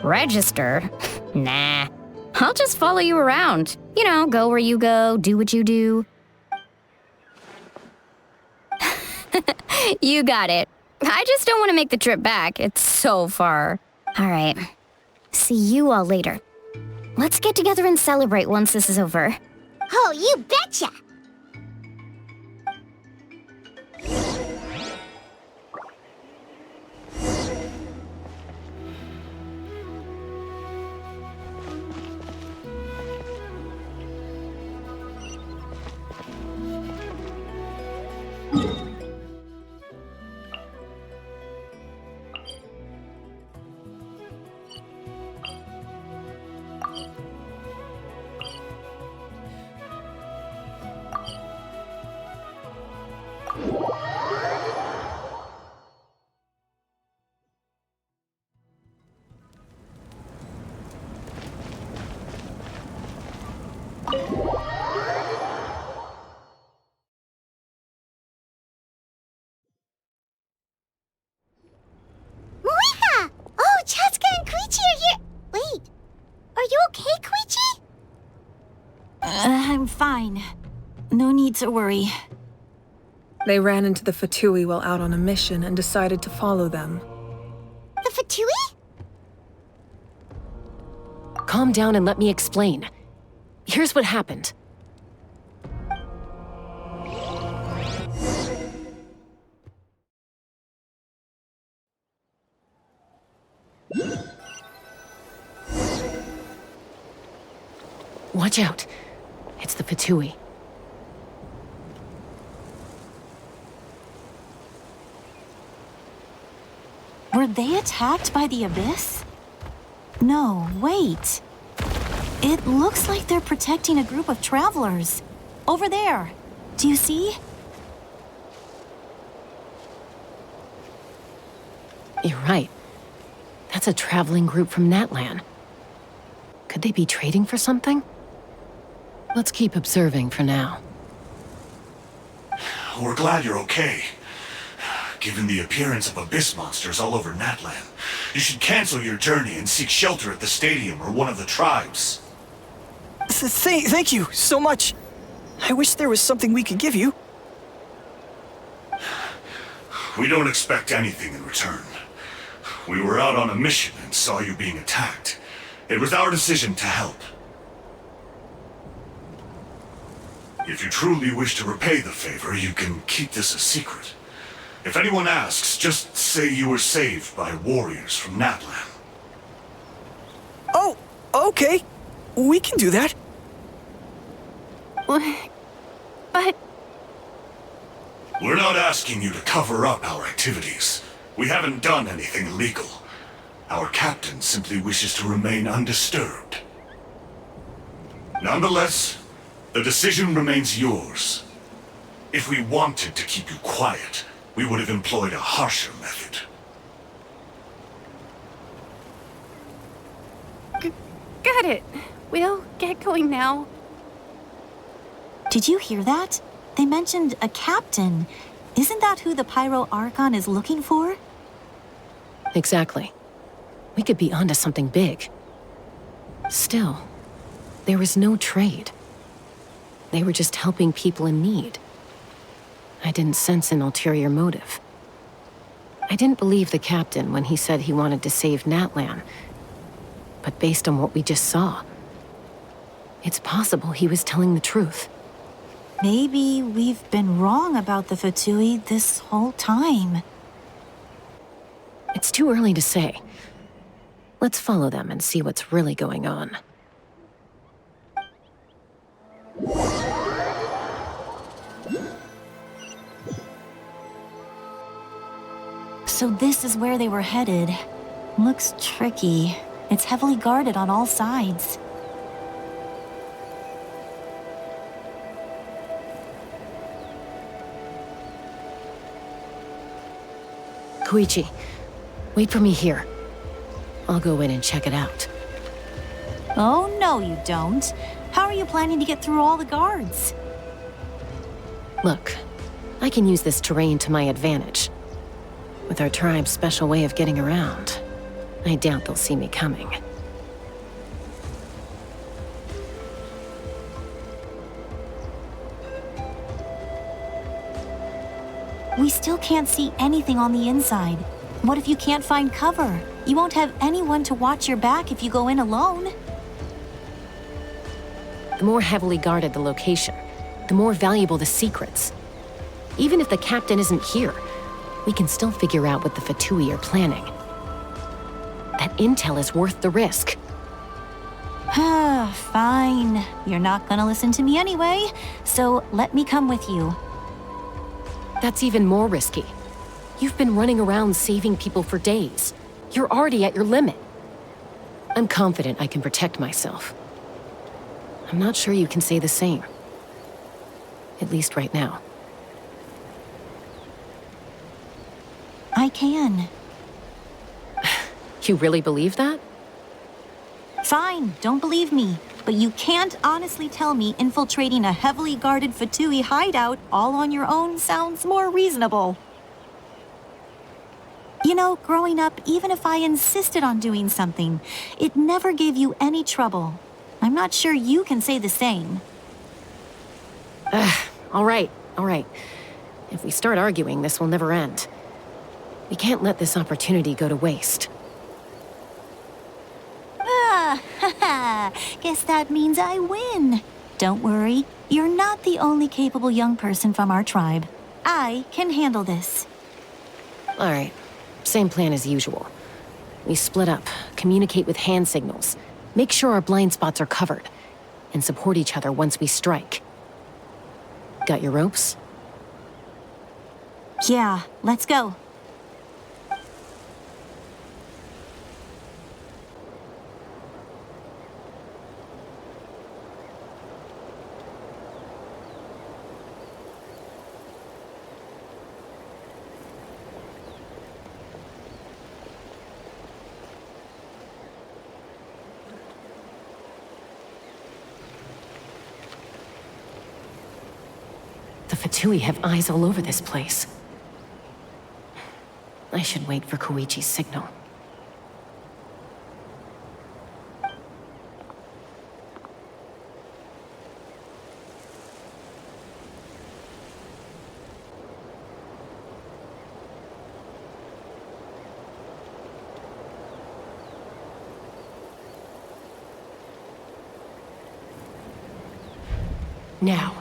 Register? Nah. I'll just follow you around. You know, go where you go, do what you do. You got it. I just don't want to make the trip back. It's so far. All right. See you all later. Let's get together and celebrate once this is over. Oh, you betcha! Moika! Oh, Chaska and Koichi are here! Wait, are you okay, Koichi? I'm fine. No need to worry. They ran into the Fatui while out on a mission and decided to follow them. The Fatui? Calm down and let me explain. Here's what happened. Watch out. It's the Fatui. Were they attacked by the Abyss? No, wait. It looks like they're protecting a group of travelers. Over there. Do you see? You're right. That's a traveling group from Natlan. Could they be trading for something? Let's keep observing for now. We're glad you're okay. Given the appearance of abyss monsters all over Natlan, you should cancel your journey and seek shelter at the stadium or one of the tribes. Thank you so much. I wish there was something we could give you. We don't expect anything in return. We were out on a mission and saw you being attacked. It was our decision to help. If you truly wish to repay the favor, you can keep this a secret. If anyone asks, just say you were saved by warriors from Natlan. Oh, okay. We can do that. But... We're not asking you to cover up our activities. We haven't done anything illegal. Our captain simply wishes to remain undisturbed. Nonetheless, the decision remains yours. If we wanted to keep you quiet, we would have employed a harsher method. Got it. We'll get going now. Did you hear that? They mentioned a captain. Isn't that who the Pyro Archon is looking for? Exactly. We could be onto something big. Still, there was no trade. They were just helping people in need. I didn't sense an ulterior motive. I didn't believe the captain when he said he wanted to save Natlan. But based on what we just saw, it's possible he was telling the truth. Maybe we've been wrong about the Fatui this whole time. It's too early to say. Let's follow them and see what's really going on. So this is where they were headed. Looks tricky. It's heavily guarded on all sides. Koichi, wait for me here. I'll go in and check it out. Oh, no you don't. How are you planning to get through all the guards? Look, I can use this terrain to my advantage. With our tribe's special way of getting around, I doubt they'll see me coming. We still can't see anything on the inside. What if you can't find cover? You won't have anyone to watch your back if you go in alone. The more heavily guarded the location, the more valuable the secrets. Even if the captain isn't here, we can still figure out what the Fatui are planning. That intel is worth the risk. Fine. You're not gonna listen to me anyway, so let me come with you. That's even more risky. You've been running around saving people for days. You're already at your limit. I'm confident I can protect myself. I'm not sure you can say the same. At least right now. I can. You really believe that? Fine, don't believe me. But you can't honestly tell me infiltrating a heavily guarded Fatui hideout all on your own sounds more reasonable. You know, growing up, even if I insisted on doing something, it never gave you any trouble. I'm not sure you can say the same. All right. If we start arguing, this will never end. We can't let this opportunity go to waste. Guess that means I win. Don't worry, you're not the only capable young person from our tribe. I can handle this. All right, same plan as usual. We split up, communicate with hand signals, make sure our blind spots are covered, and support each other once we strike. Got your ropes? Yeah, let's go. The Fatui have eyes all over this place. I should wait for Koichi's signal. Now.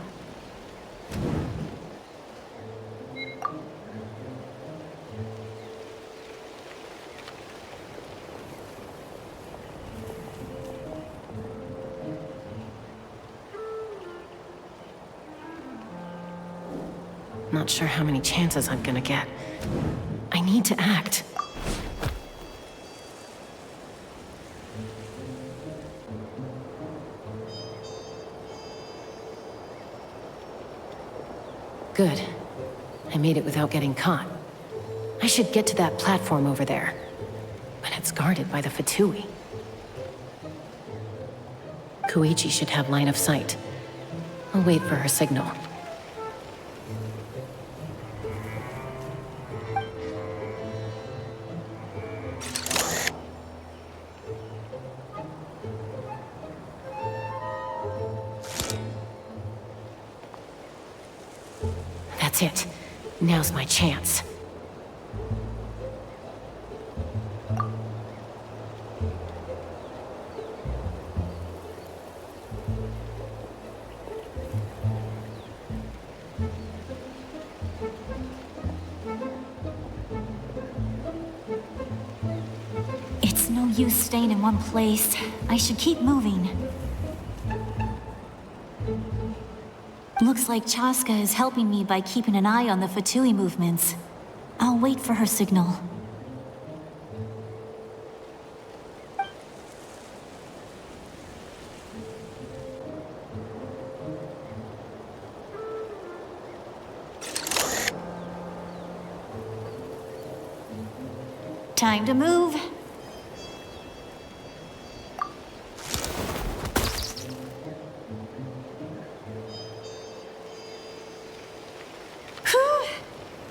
Not sure how many chances I'm gonna get. I need to act. Good. I made it without getting caught. I should get to that platform over there. But it's guarded by the Fatui. Koichi should have line of sight. I'll wait for her signal. That's it. Now's my chance. It's no use staying in one place. I should keep moving. Looks like Chaska is helping me by keeping an eye on the Fatui movements. I'll wait for her signal. Time to move.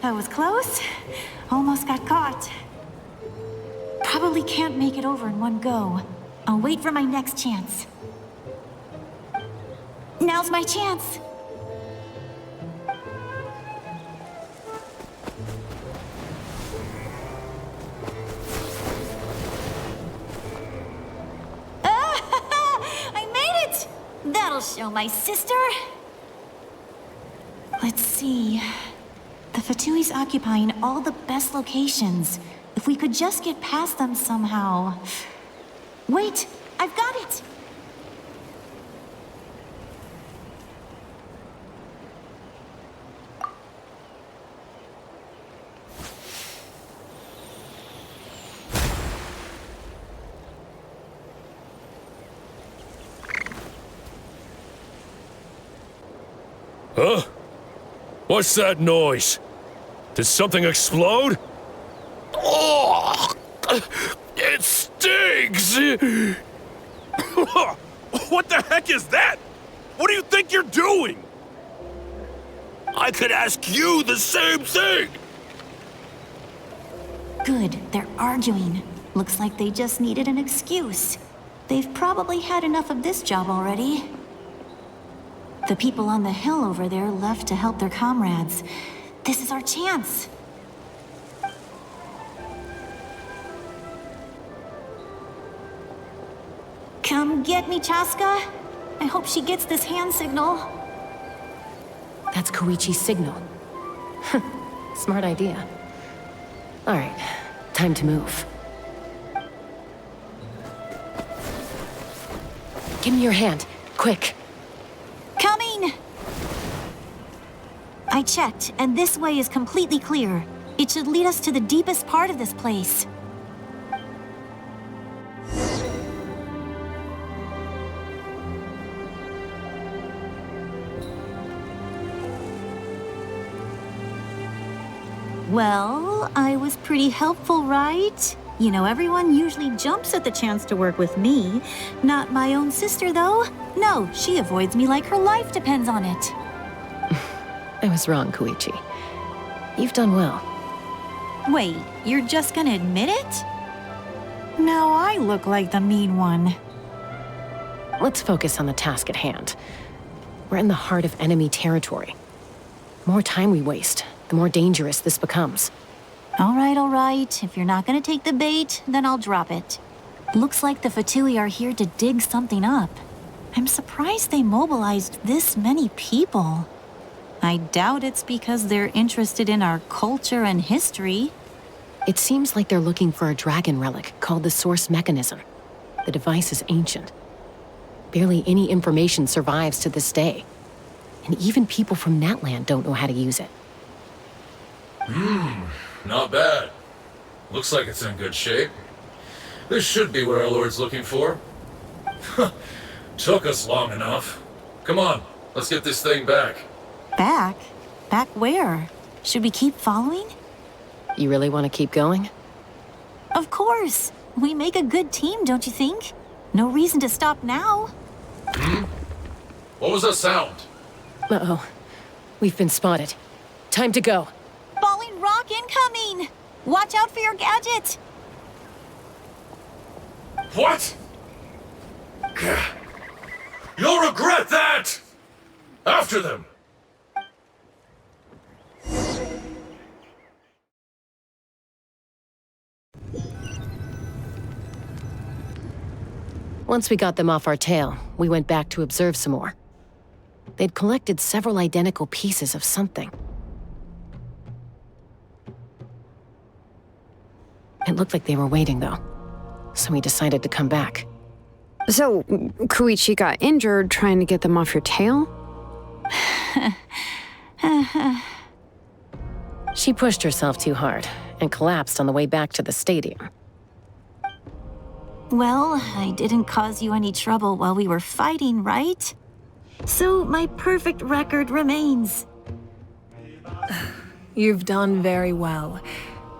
That was close. Almost got caught. Probably can't make it over in one go. I'll wait for my next chance. Now's my chance. I made it! That'll show my sister. Let's see. The Fatui's occupying all the best locations. If we could just get past them somehow. Wait! I've got it! Huh? What's that noise? Did something explode? Oh! It stings! What the heck is that? What do you think you're doing? I could ask you the same thing! Good, they're arguing. Looks like they just needed an excuse. They've probably had enough of this job already. The people on the hill over there left to help their comrades. This is our chance. Come get me, Chaska. I hope she gets this hand signal. That's Koichi's signal. Smart idea. All right, time to move. Give me your hand, Quick. Coming! I checked, and this way is completely clear. It should lead us to the deepest part of this place. Well, I was pretty helpful, right? You know, everyone usually jumps at the chance to work with me. Not my own sister, though. No, she avoids me like her life depends on it. I was wrong, Koichi. You've done well. Wait, you're just gonna admit it? Now I look like the mean one. Let's focus on the task at hand. We're in the heart of enemy territory. The more time we waste, the more dangerous this becomes. All right. If you're not gonna take the bait, then I'll drop it. Looks like the Fatui are here to dig something up. I'm surprised they mobilized this many people. I doubt it's because they're interested in our culture and history. It seems like they're looking for a dragon relic called the Source Mechanism. The device is ancient. Barely any information survives to this day. And even people from Natlan don't know how to use it. Not bad. Looks like it's in good shape. This should be what our Lord's looking for. Took us long enough. Come on, let's get this thing back. Back? Back where? Should we keep following? You really want to keep going? Of course. We make a good team, don't you think? No reason to stop now. What was that sound? Uh-oh. We've been spotted. Time to go. Falling rock incoming! Watch out for your gadget! What? You'll regret that! After them! Once we got them off our tail, we went back to observe some more. They'd collected several identical pieces of something. It looked like they were waiting, though, so we decided to come back. So, Koichi got injured trying to get them off your tail? She pushed herself too hard and collapsed on the way back to the stadium. Well, I didn't cause you any trouble while we were fighting, right? So my perfect record remains. You've done very well.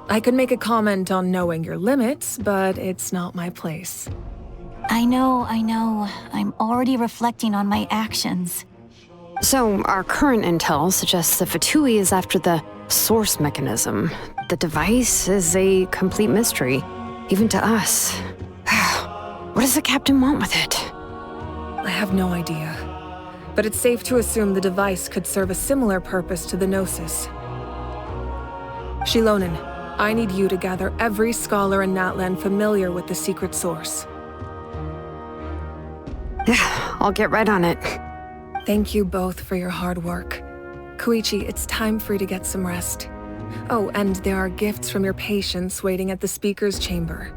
I could make a comment on knowing your limits, but it's not my place. I know. I'm already reflecting on my actions. So, our current intel suggests the Fatui is after the Source Mechanism. The device is a complete mystery, even to us. What does the captain want with it? I have no idea. But it's safe to assume the device could serve a similar purpose to the Gnosis. Shilonen, I need you to gather every scholar in Natlan familiar with the secret source. Yeah, I'll get right on it. Thank you both for your hard work. Koichi, it's time for you to get some rest. Oh, and there are gifts from your patients waiting at the speaker's chamber.